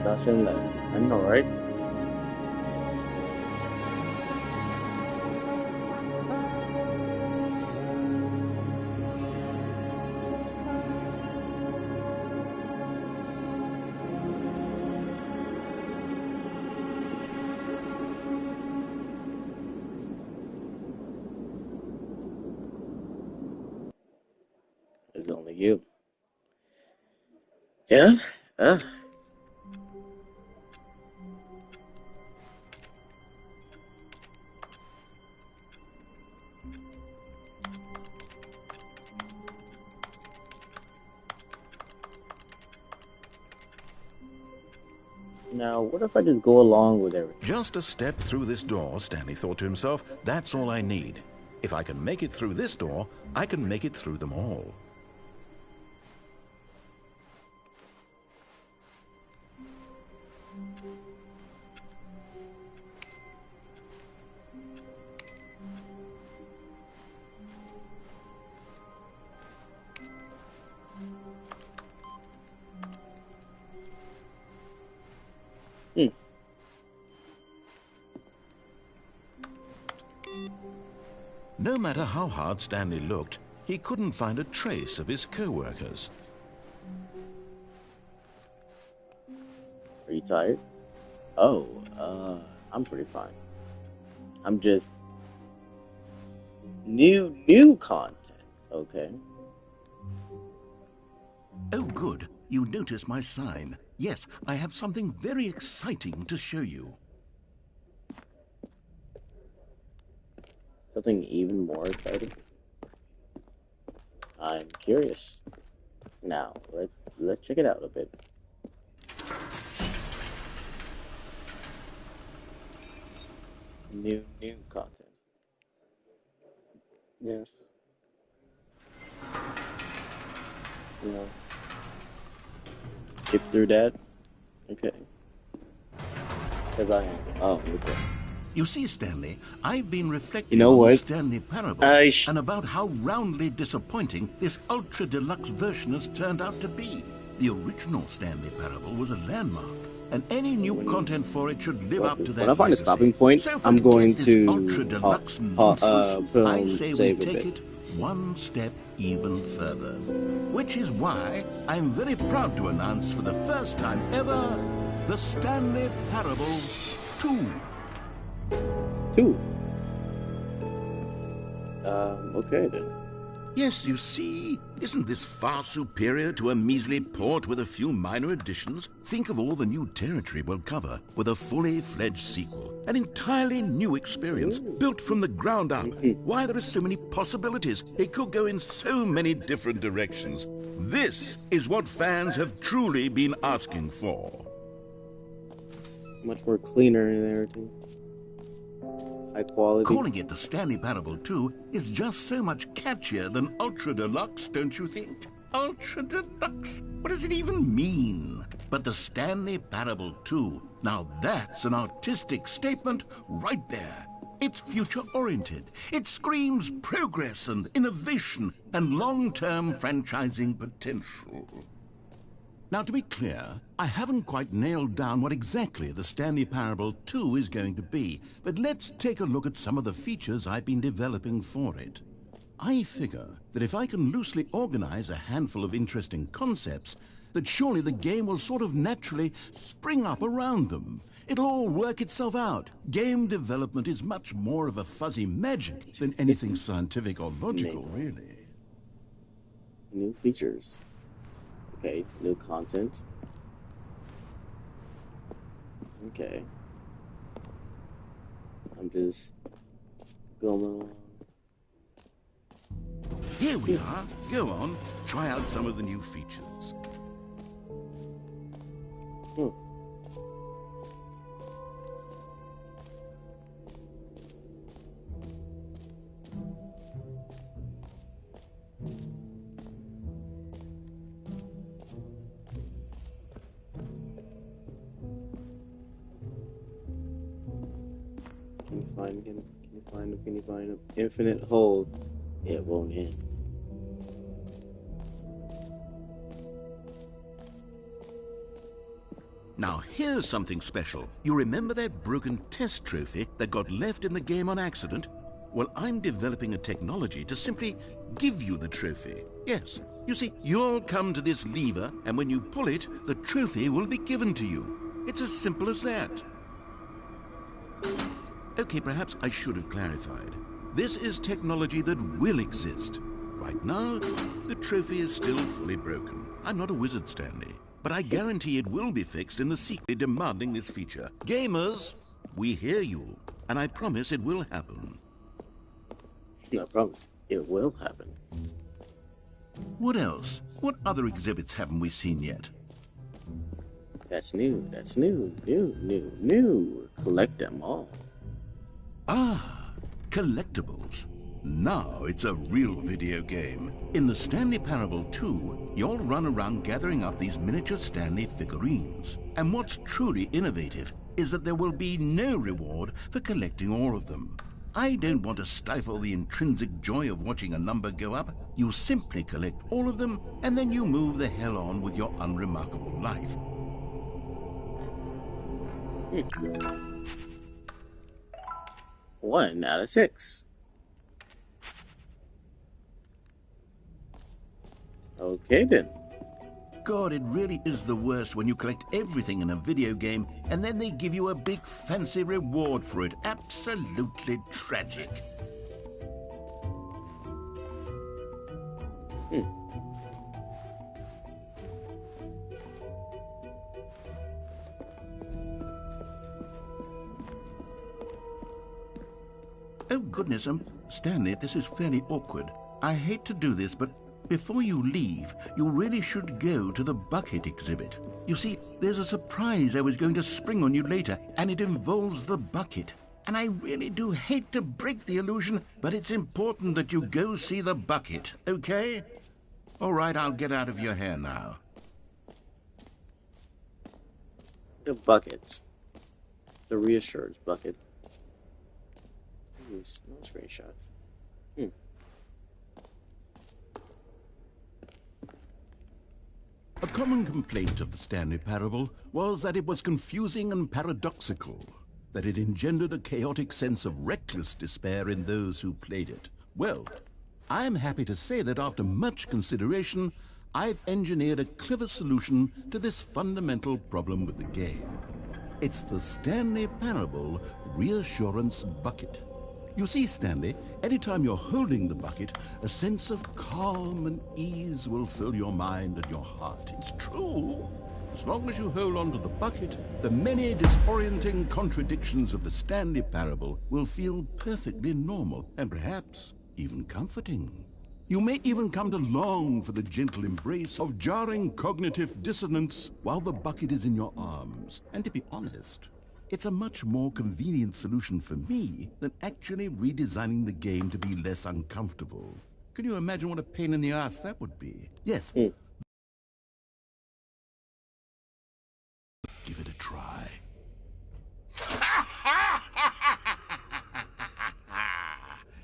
Gosh, I know, right? It's only you. Yeah? Uh, Now, what if I just go along with everything? Just a step through this door, Stanley thought to himself, that's all I need. If I can make it through this door, I can make it through them all. Hmm. No matter how hard Stanley looked, he couldn't find a trace of his co-workers. Are you tired? Oh, I'm pretty fine. I'm just new content, okay? Oh, good. You noticed my sign. Yes, I have something very exciting to show you. Something even more exciting. I'm curious. Now, let's check it out a bit. New content. Yes. No. Skip through that? Okay. Because I am. Oh, okay. You see, Stanley, I've been reflecting You know on the what? Stanley Parable and about how roundly disappointing this ultra-deluxe version has turned out to be. The original Stanley Parable was a landmark, and any new content for it should live up to that When I find a legacy. stopping point, So I'm going this to ultra-deluxe nonsense, I say we take it one step even further. Which is why I'm very proud to announce for the first time ever, the Stanley Parable 2. Okay then. Yes, you see, isn't this far superior to a measly port with a few minor additions? Think of all the new territory we'll cover with a fully fledged sequel. An entirely new experience, built from the ground up. Why, there are so many possibilities. It could go in so many different directions. This is what fans have truly been asking for. Much more cleaner in there too. High quality. Calling it the Stanley Parable 2 is just so much catchier than Ultra Deluxe, don't you think? Ultra Deluxe? What does it even mean? But the Stanley Parable 2, now that's an artistic statement right there. It's future-oriented. It screams progress and innovation and long-term franchising potential. Now, to be clear, I haven't quite nailed down what exactly the Stanley Parable 2 is going to be, but let's take a look at some of the features I've been developing for it. I figure that if I can loosely organize a handful of interesting concepts, that surely the game will sort of naturally spring up around them. It'll all work itself out. Game development is much more of a fuzzy magic than anything scientific or logical, really. New features. Okay, new content. Okay. I'm just going along. Here we are. Go on, try out some of the new features. Can you find an infinite hole? It won't end. Now here's something special. You remember that broken test trophy that got left in the game on accident? Well, I'm developing a technology to simply give you the trophy. Yes, you see, you'll come to this lever, and when you pull it, the trophy will be given to you. It's as simple as that. Okay, perhaps I should have clarified. This is technology that will exist. Right now, the trophy is still fully broken. I'm not a wizard, Stanley, but I guarantee it will be fixed in the sequel demanding this feature. Gamers, we hear you, and I promise it will happen. I promise it will happen. What else? What other exhibits haven't we seen yet? That's new. That's new. New. Collect them all. Ah, collectibles. Now it's a real video game. In the Stanley Parable 2, you'll run around gathering up these miniature Stanley figurines. And what's truly innovative is that there will be no reward for collecting all of them. I don't want to stifle the intrinsic joy of watching a number go up. You simply collect all of them, and then you move the hell on with your unremarkable life. 1 out of 6. Okay then. God, it really is the worst when you collect everything in a video game and then they give you a big fancy reward for it. Absolutely tragic. Hmm. Oh, goodness, Stanley, this is fairly awkward. I hate to do this, but before you leave, you really should go to the bucket exhibit. You see, there's a surprise I was going to spring on you later, and it involves the bucket. And I really do hate to break the illusion, but it's important that you go see the bucket, okay? All right, I'll get out of your hair now. The bucket. The reassurance bucket. No screenshots. A common complaint of the Stanley Parable was that it was confusing and paradoxical, that it engendered a chaotic sense of reckless despair in those who played it. Well, I'm happy to say that after much consideration, I've engineered a clever solution to this fundamental problem with the game. It's the Stanley Parable Reassurance Bucket. You see, Stanley, anytime you're holding the bucket, a sense of calm and ease will fill your mind and your heart. It's true. As long as you hold on to the bucket, the many disorienting contradictions of the Stanley Parable will feel perfectly normal and perhaps even comforting. You may even come to long for the gentle embrace of jarring cognitive dissonance while the bucket is in your arms. And to be honest, it's a much more convenient solution for me than actually redesigning the game to be less uncomfortable. Can you imagine what a pain in the ass that would be? Yes. Give it a try.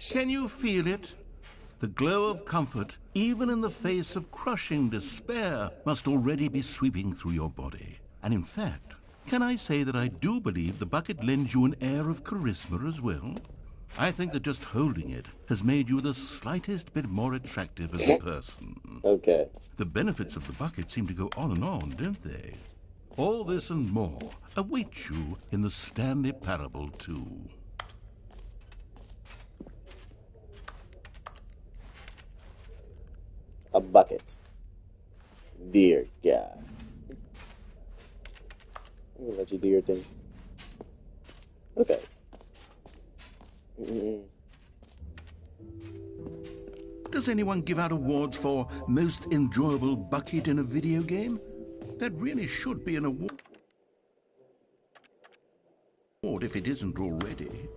Can you feel it? The glow of comfort, even in the face of crushing despair, must already be sweeping through your body. And in fact, can I say that I do believe the bucket lends you an air of charisma as well? I think that just holding it has made you the slightest bit more attractive as a person. Okay. The benefits of the bucket seem to go on and on, don't they? All this and more await you in the Stanley Parable 2. A bucket. Dear God. I'm gonna let you do your thing. Okay. Does anyone give out awards for most enjoyable bucket in a video game? That really should be an award if it isn't already.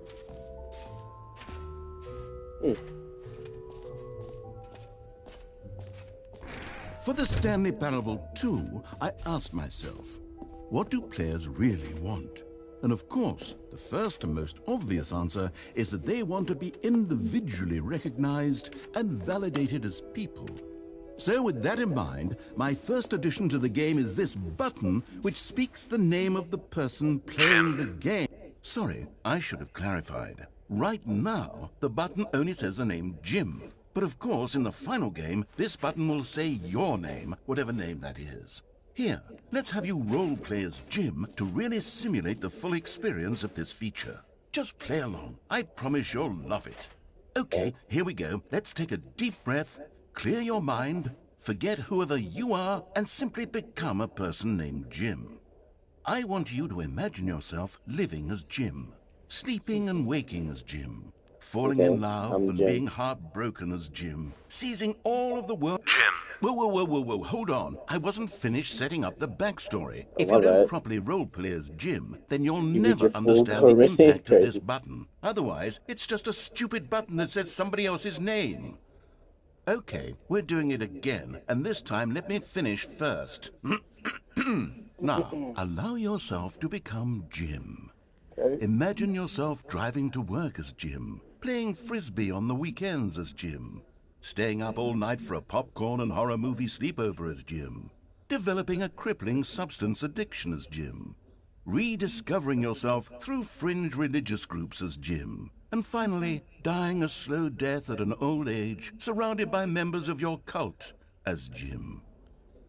For the Stanley Parable 2, I asked myself, what do players really want? And of course, the first and most obvious answer is that they want to be individually recognized and validated as people. So with that in mind, my first addition to the game is this button which speaks the name of the person playing the game. Sorry, I should have clarified. Right now, the button only says the name Jim. But of course, in the final game, this button will say your name, whatever name that is. Here, let's have you role-play as Jim to really simulate the full experience of this feature. Just play along. I promise you'll love it. Okay, here we go. Let's take a deep breath, clear your mind, forget whoever you are, and simply become a person named Jim. I want you to imagine yourself living as Jim, sleeping and waking as Jim, falling in love and being heartbroken as Jim, seizing all of the world. Jim! Whoa, hold on. I wasn't finished setting up the backstory. If you don't properly roleplay as Jim, then you'll never understand the impact of this button. Otherwise, it's just a stupid button that says somebody else's name. Okay, we're doing it again, and this time let me finish first. Now, allow yourself to become Jim. Imagine yourself driving to work as Jim, playing frisbee on the weekends as Jim, staying up all night for a popcorn and horror movie sleepover as Jim, developing a crippling substance addiction as Jim, rediscovering yourself through fringe religious groups as Jim, and finally dying a slow death at an old age, surrounded by members of your cult as Jim.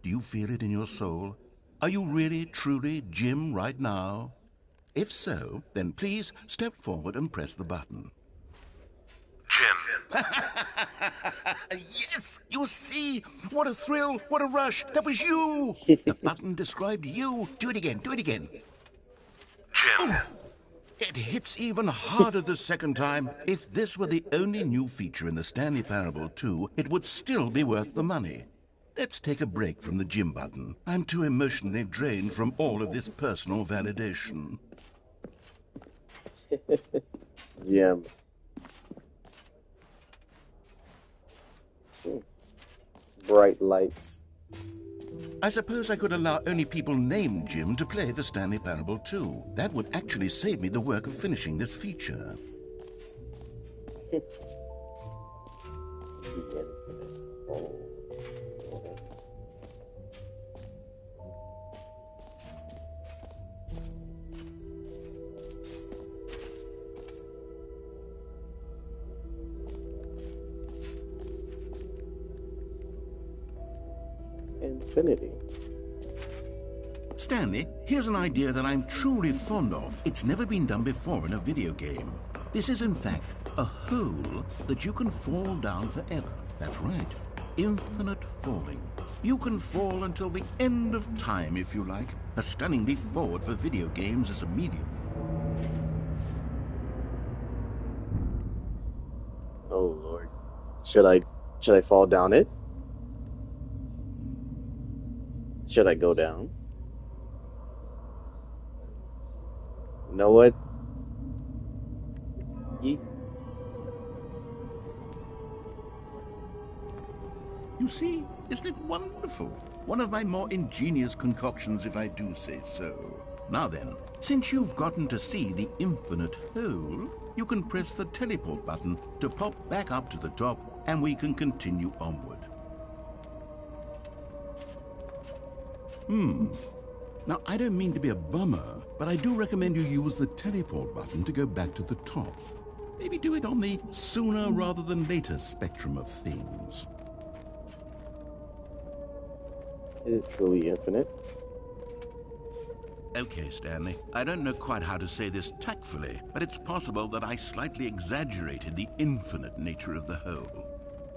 Do you feel it in your soul? Are you really, truly Jim right now? If so, then please step forward and press the button. Jim. Yes! You see? What a thrill! What a rush! That was you! The button described you. Do it again. Do it again. Jim. It hits even harder the second time. If this were the only new feature in the Stanley Parable 2, it would still be worth the money. Let's take a break from the Jim button. I'm too emotionally drained from all of this personal validation. Jim. Bright lights. I suppose I could allow only people named Jim to play the Stanley Parable 2. That would actually save me the work of finishing this feature. Infinity. Stanley, here's an idea that I'm truly fond of. It's never been done before in a video game. This is, in fact, a hole that you can fall down forever. That's right. Infinite falling. You can fall until the end of time, if you like. A stunning leap forward for video games as a medium. Oh Lord. Should I fall down it? Should I go down? You know what? Yeet. You see, isn't it wonderful? One of my more ingenious concoctions, if I do say so. Now then, since you've gotten to see the infinite hole, you can press the teleport button to pop back up to the top, and we can continue onward. Now, I don't mean to be a bummer, but I do recommend you use the teleport button to go back to the top. Maybe do it on the sooner rather than later spectrum of things. Is it truly infinite? Okay, Stanley, I don't know quite how to say this tactfully, but it's possible that I slightly exaggerated the infinite nature of the hole.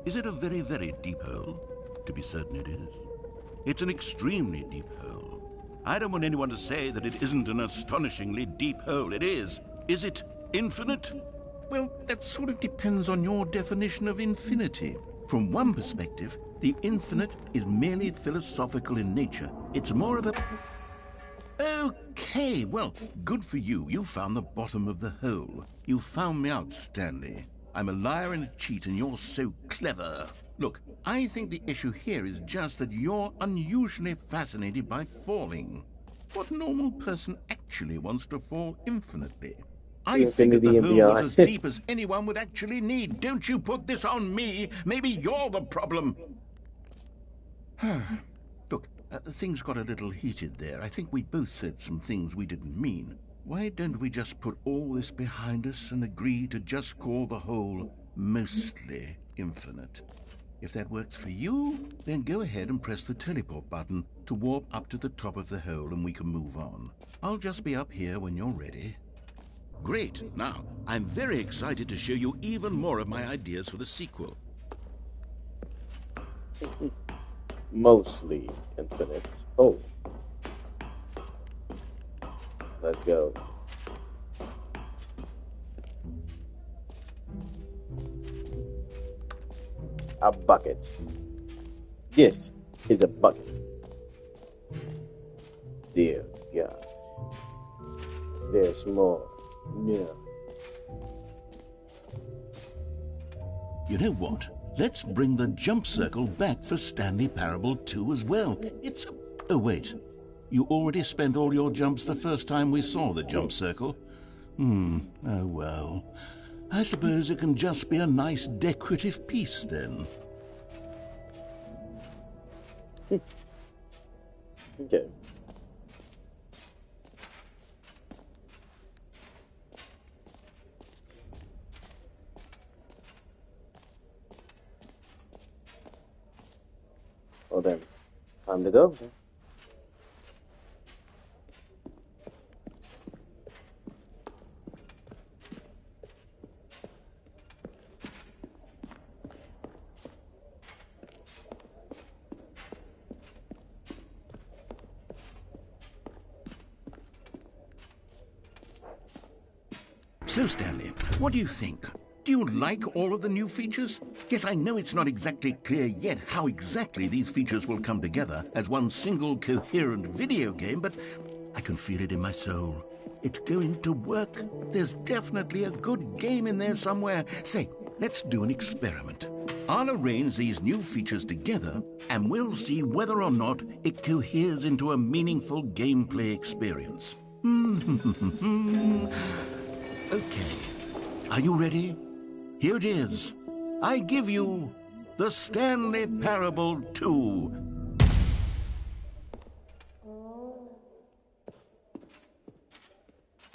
Is it a very, very deep hole? To be certain it is. It's an extremely deep hole. I don't want anyone to say that it isn't an astonishingly deep hole. It is. Is it infinite? Well, that sort of depends on your definition of infinity. From one perspective, the infinite is merely philosophical in nature. It's more of a... Okay, well, good for you. You found the bottom of the hole. You found me out, Stanley. I'm a liar and a cheat, and you're so clever. Look, I think the issue here is just that you're unusually fascinated by falling. What normal person actually wants to fall infinitely? I figured the hole was as deep as anyone would actually need. Don't you put this on me. Maybe you're the problem. Look, things got a little heated there. I think we both said some things we didn't mean. Why don't we just put all this behind us and agree to just call the hole mostly infinite? If that works for you, then go ahead and press the teleport button to warp up to the top of the hole and we can move on. I'll just be up here when you're ready. Great. Now, I'm very excited to show you even more of my ideas for the sequel. Mostly infinite. Oh. Let's go. A bucket. This is a bucket. Dear God. There's more. Yeah. You know what? Let's bring the jump circle back for Stanley Parable 2 as well. It's a... Oh, wait. You already spent all your jumps the first time we saw the jump circle? Oh well. I suppose it can just be a nice decorative piece then. Okay. Well then, time to go. So, Stanley, what do you think? Do you like all of the new features? Yes, I know it's not exactly clear yet how exactly these features will come together as one single coherent video game, but I can feel it in my soul. It's going to work. There's definitely a good game in there somewhere. Say, let's do an experiment. I'll arrange these new features together, and we'll see whether or not it coheres into a meaningful gameplay experience. Okay. Are you ready? Here it is. I give you the Stanley Parable 2.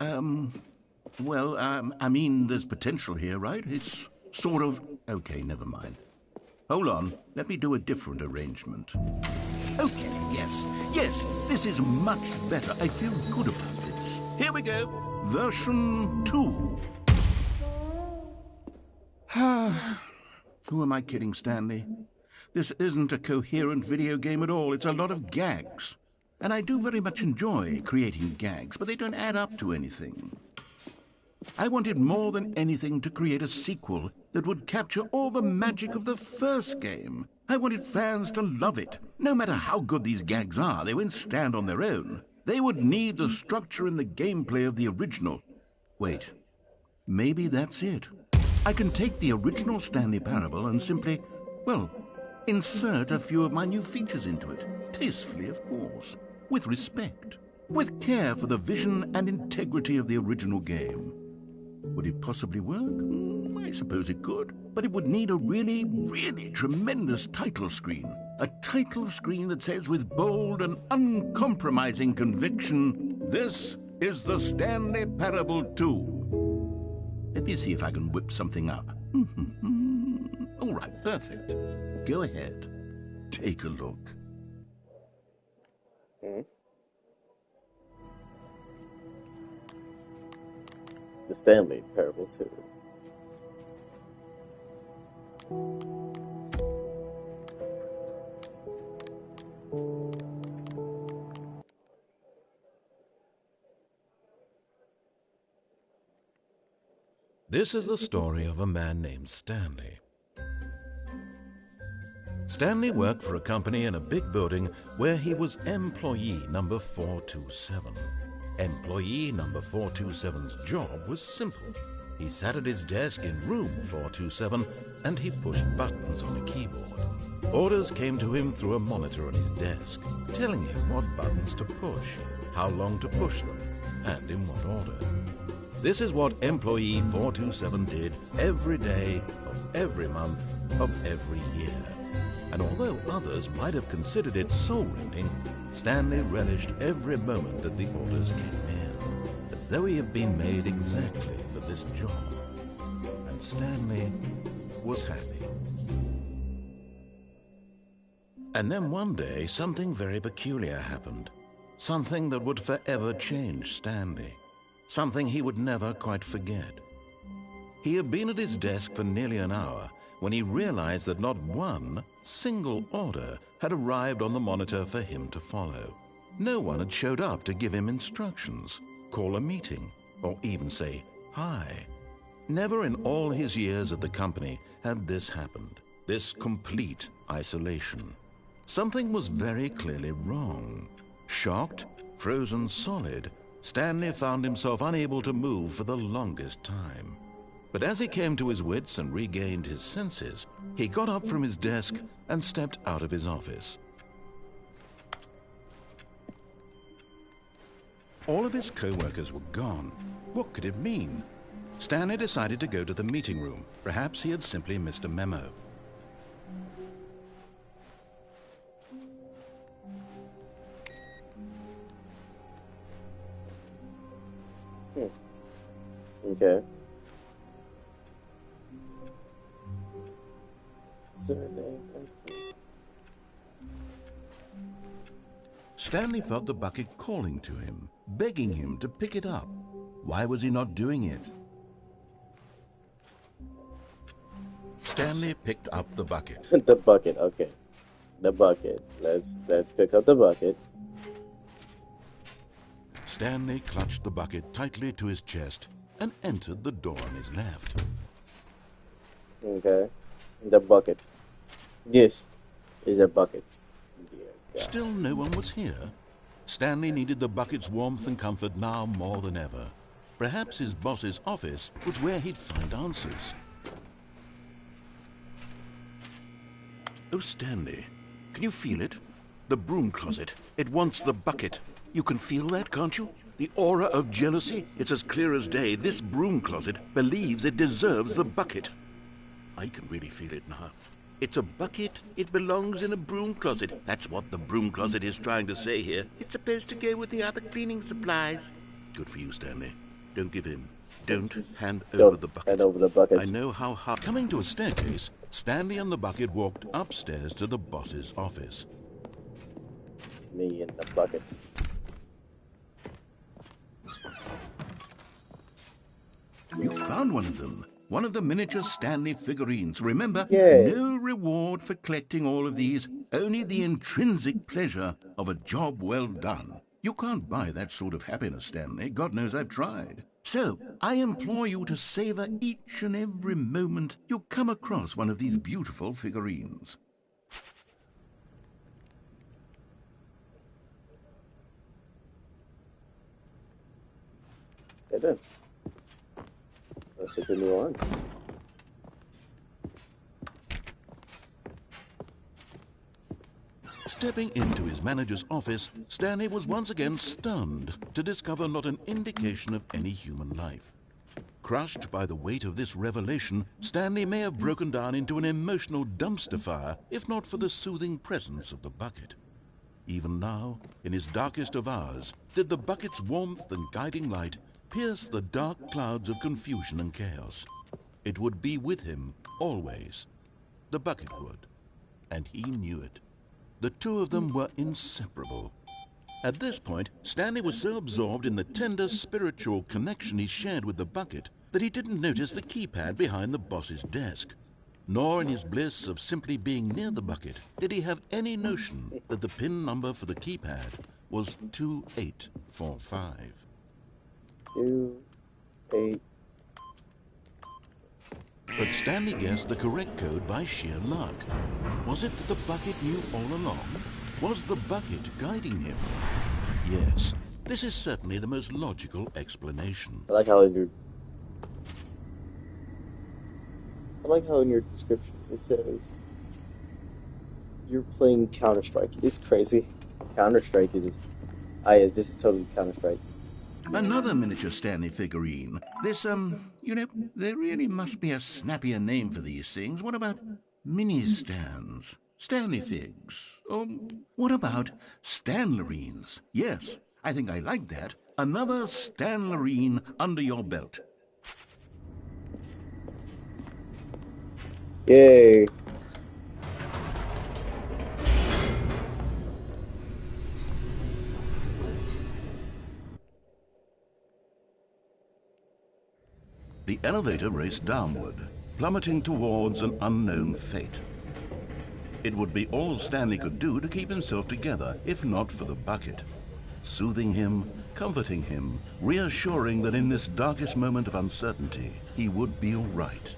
I mean, there's potential here, right? It's sort of... Okay, never mind. Hold on. Let me do a different arrangement. Okay, yes, this is much better. I feel good about this. Here we go. Version 2. Who am I kidding, Stanley? This isn't a coherent video game at all. It's a lot of gags. And I do very much enjoy creating gags, but they don't add up to anything. I wanted more than anything to create a sequel that would capture all the magic of the first game. I wanted fans to love it. No matter how good these gags are, they won't stand on their own. They would need the structure and the gameplay of the original. Wait, maybe that's it. I can take the original Stanley Parable and simply, well, insert a few of my new features into it. Tastefully, of course. With respect. With care for the vision and integrity of the original game. Would it possibly work? I suppose it could. But it would need a really, really tremendous title screen. A title screen that says with bold and uncompromising conviction, "This is the Stanley Parable 2. Let me see if I can whip something up. All right, perfect. Go ahead. Take a look. The Stanley Parable 2. This is the story of a man named Stanley. Stanley worked for a company in a big building where he was employee number 427. Employee number 427's job was simple. He sat at his desk in room 427 and he pushed buttons on a keyboard. Orders came to him through a monitor on his desk, telling him what buttons to push, how long to push them, and in what order. This is what employee 427 did every day of every month of every year. And although others might have considered it soul-rending, Stanley relished every moment that the orders came in, as though he had been made exactly for this job. And Stanley was happy. And then one day, something very peculiar happened. Something that would forever change Stanley. Something he would never quite forget. He had been at his desk for nearly an hour when he realized that not one single order had arrived on the monitor for him to follow. No one had showed up to give him instructions, call a meeting, or even say hi. Never in all his years at the company had this happened, this complete isolation. Something was very clearly wrong. Shocked, frozen solid, Stanley found himself unable to move for the longest time. But as he came to his wits and regained his senses, he got up from his desk and stepped out of his office. All of his co-workers were gone. What could it mean? Stanley decided to go to the meeting room. Perhaps he had simply missed a memo. Okay. Surname, Stanley felt the bucket calling to him, begging him to pick it up. Why was he not doing it? Stanley picked up the bucket. The bucket, okay. The bucket. Let's pick up the bucket. Stanley clutched the bucket tightly to his chest and entered the door on his left. Okay. The bucket. This is a bucket. Still no one was here. Stanley needed the bucket's warmth and comfort now more than ever. Perhaps his boss's office was where he'd find answers. Oh, Stanley, can you feel it? The broom closet. It wants the bucket. You can feel that, can't you? The aura of jealousy. It's as clear as day. This broom closet believes it deserves the bucket. I can really feel it now. It's a bucket. It belongs in a broom closet. That's what the broom closet is trying to say here. It's supposed to go with the other cleaning supplies. Good for you, Stanley. Don't give in. Don't hand over the bucket. Hand over the bucket. I know how hard. Coming to a staircase, Stanley and the bucket walked upstairs to the boss's office. Me and the bucket. You found one of them. One of the miniature Stanley figurines. Remember, Yay. No reward for collecting all of these, only the intrinsic pleasure of a job well done. You can't buy that sort of happiness, Stanley. God knows I've tried. So, I implore you to savor each and every moment you come across one of these beautiful figurines. Okay, then. Let's continue on. Stepping into his manager's office, Stanley was once again stunned to discover not an indication of any human life. Crushed by the weight of this revelation, Stanley may have broken down into an emotional dumpster fire if not for the soothing presence of the bucket. Even now, in his darkest of hours, did the bucket's warmth and guiding light pierce the dark clouds of confusion and chaos. It would be with him always. The bucket would, and he knew it. The two of them were inseparable. At this point, Stanley was so absorbed in the tender spiritual connection he shared with the bucket that he didn't notice the keypad behind the boss's desk. Nor in his bliss of simply being near the bucket did he have any notion that the PIN number for the keypad was 2845. 28. But Stanley guessed the correct code by sheer luck. Was it that the bucket knew all along? Was the bucket guiding him? Yes, this is certainly the most logical explanation. I like how in your description it says you're playing Counter-Strike. It's crazy. Counter-Strike is... yes, this is totally Counter-Strike. Another miniature Stanley figurine. This, there really must be a snappier name for these things. What about mini-stands? Stanley figs? Or what about Stanlerines? Yes, I think I like that. Another Stanlerine under your belt. Yay. The elevator raced downward, plummeting towards an unknown fate. It would be all Stanley could do to keep himself together, if not for the bucket. Soothing him, comforting him, reassuring that in this darkest moment of uncertainty, he would be all right.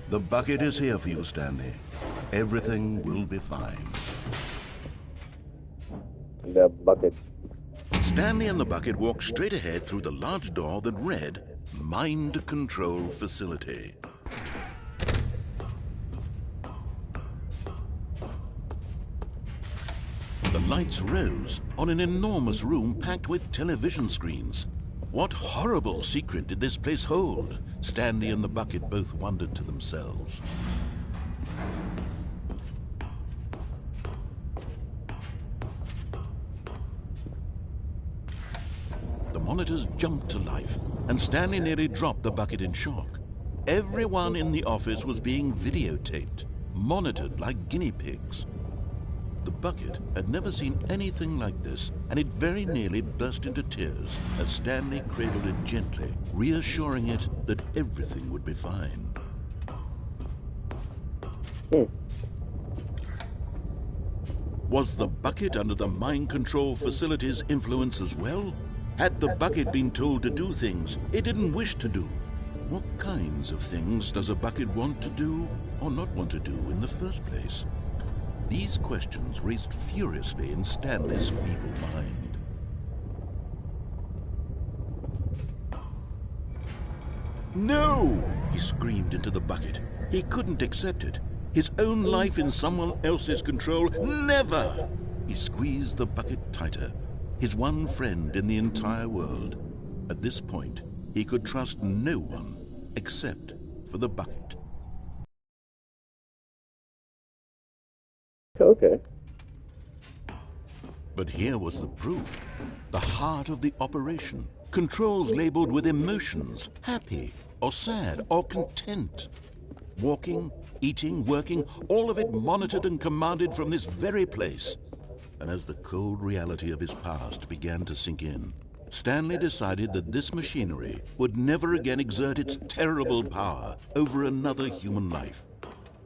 The bucket is here for you, Stanley. Everything will be fine. The bucket. Stanley and the bucket walked straight ahead through the large door that read, Mind Control Facility. The lights rose on an enormous room packed with television screens. What horrible secret did this place hold? Stanley and the bucket both wondered to themselves. The monitors jumped to life, and Stanley nearly dropped the bucket in shock. Everyone in the office was being videotaped, monitored like guinea pigs. The bucket had never seen anything like this, and it very nearly burst into tears as Stanley cradled it gently, reassuring it that everything would be fine. Was the bucket under the mind control facility's influence as well? Had the bucket been told to do things it didn't wish to do? What kinds of things does a bucket want to do or not want to do in the first place? These questions raced furiously in Stanley's feeble mind. No! He screamed into the bucket. He couldn't accept it. His own life in someone else's control? Never! He squeezed the bucket tighter. His one friend in the entire world. At this point, he could trust no one except for the bucket. Okay. But here was the proof. The heart of the operation. Controls labeled with emotions, happy or sad or content. Walking, eating, working, all of it monitored and commanded from this very place. And as the cold reality of his past began to sink in, Stanley decided that this machinery would never again exert its terrible power over another human life.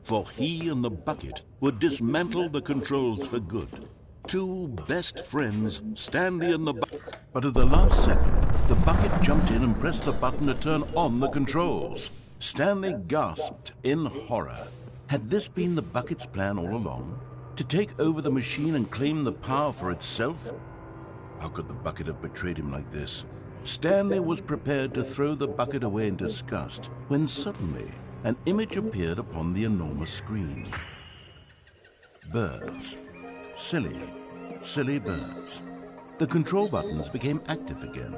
For he and the bucket would dismantle the controls for good. Two best friends, Stanley and the bucket. But at the last second, the bucket jumped in and pressed the button to turn on the controls. Stanley gasped in horror. Had this been the bucket's plan all along? To take over the machine and claim the power for itself? How could the bucket have betrayed him like this? Stanley was prepared to throw the bucket away in disgust when suddenly an image appeared upon the enormous screen. Birds. Silly, silly birds. The control buttons became active again.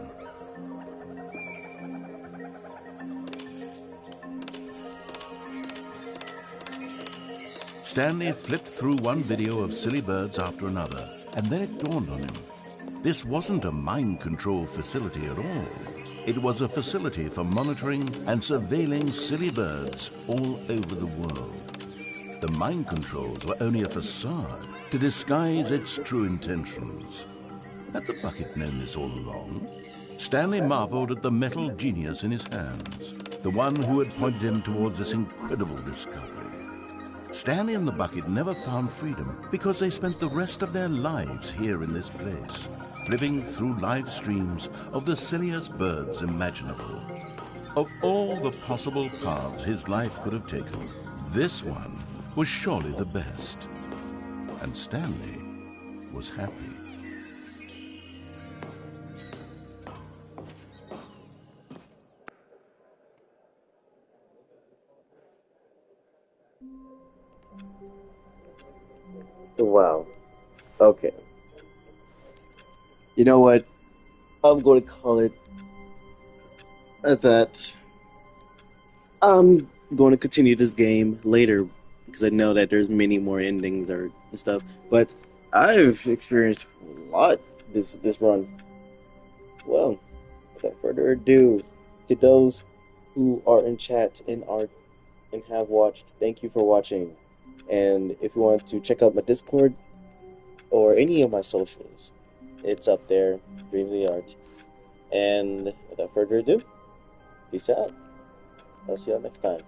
Stanley flipped through one video of silly birds after another, and then it dawned on him. This wasn't a mind control facility at all. It was a facility for monitoring and surveilling silly birds all over the world. The mind controls were only a facade to disguise its true intentions. Had the bucket known this all along? Stanley marveled at the metal genius in his hands, the one who had pointed him towards this incredible discovery. Stanley and the bucket never found freedom because they spent the rest of their lives here in this place, flipping through live streams of the silliest birds imaginable. Of all the possible paths his life could have taken, this one was surely the best. And Stanley was happy. Wow. Okay. You know what? I'm going to call it at that. I'm going to continue this game later because I know that there's many more endings or stuff. But I've experienced a lot this run. Well, without further ado, to those who are in chat and have watched, thank you for watching. And if you want to check out my Discord or any of my socials, it's up there, Dreams of the Art. And without further ado, peace out. I'll see y'all next time.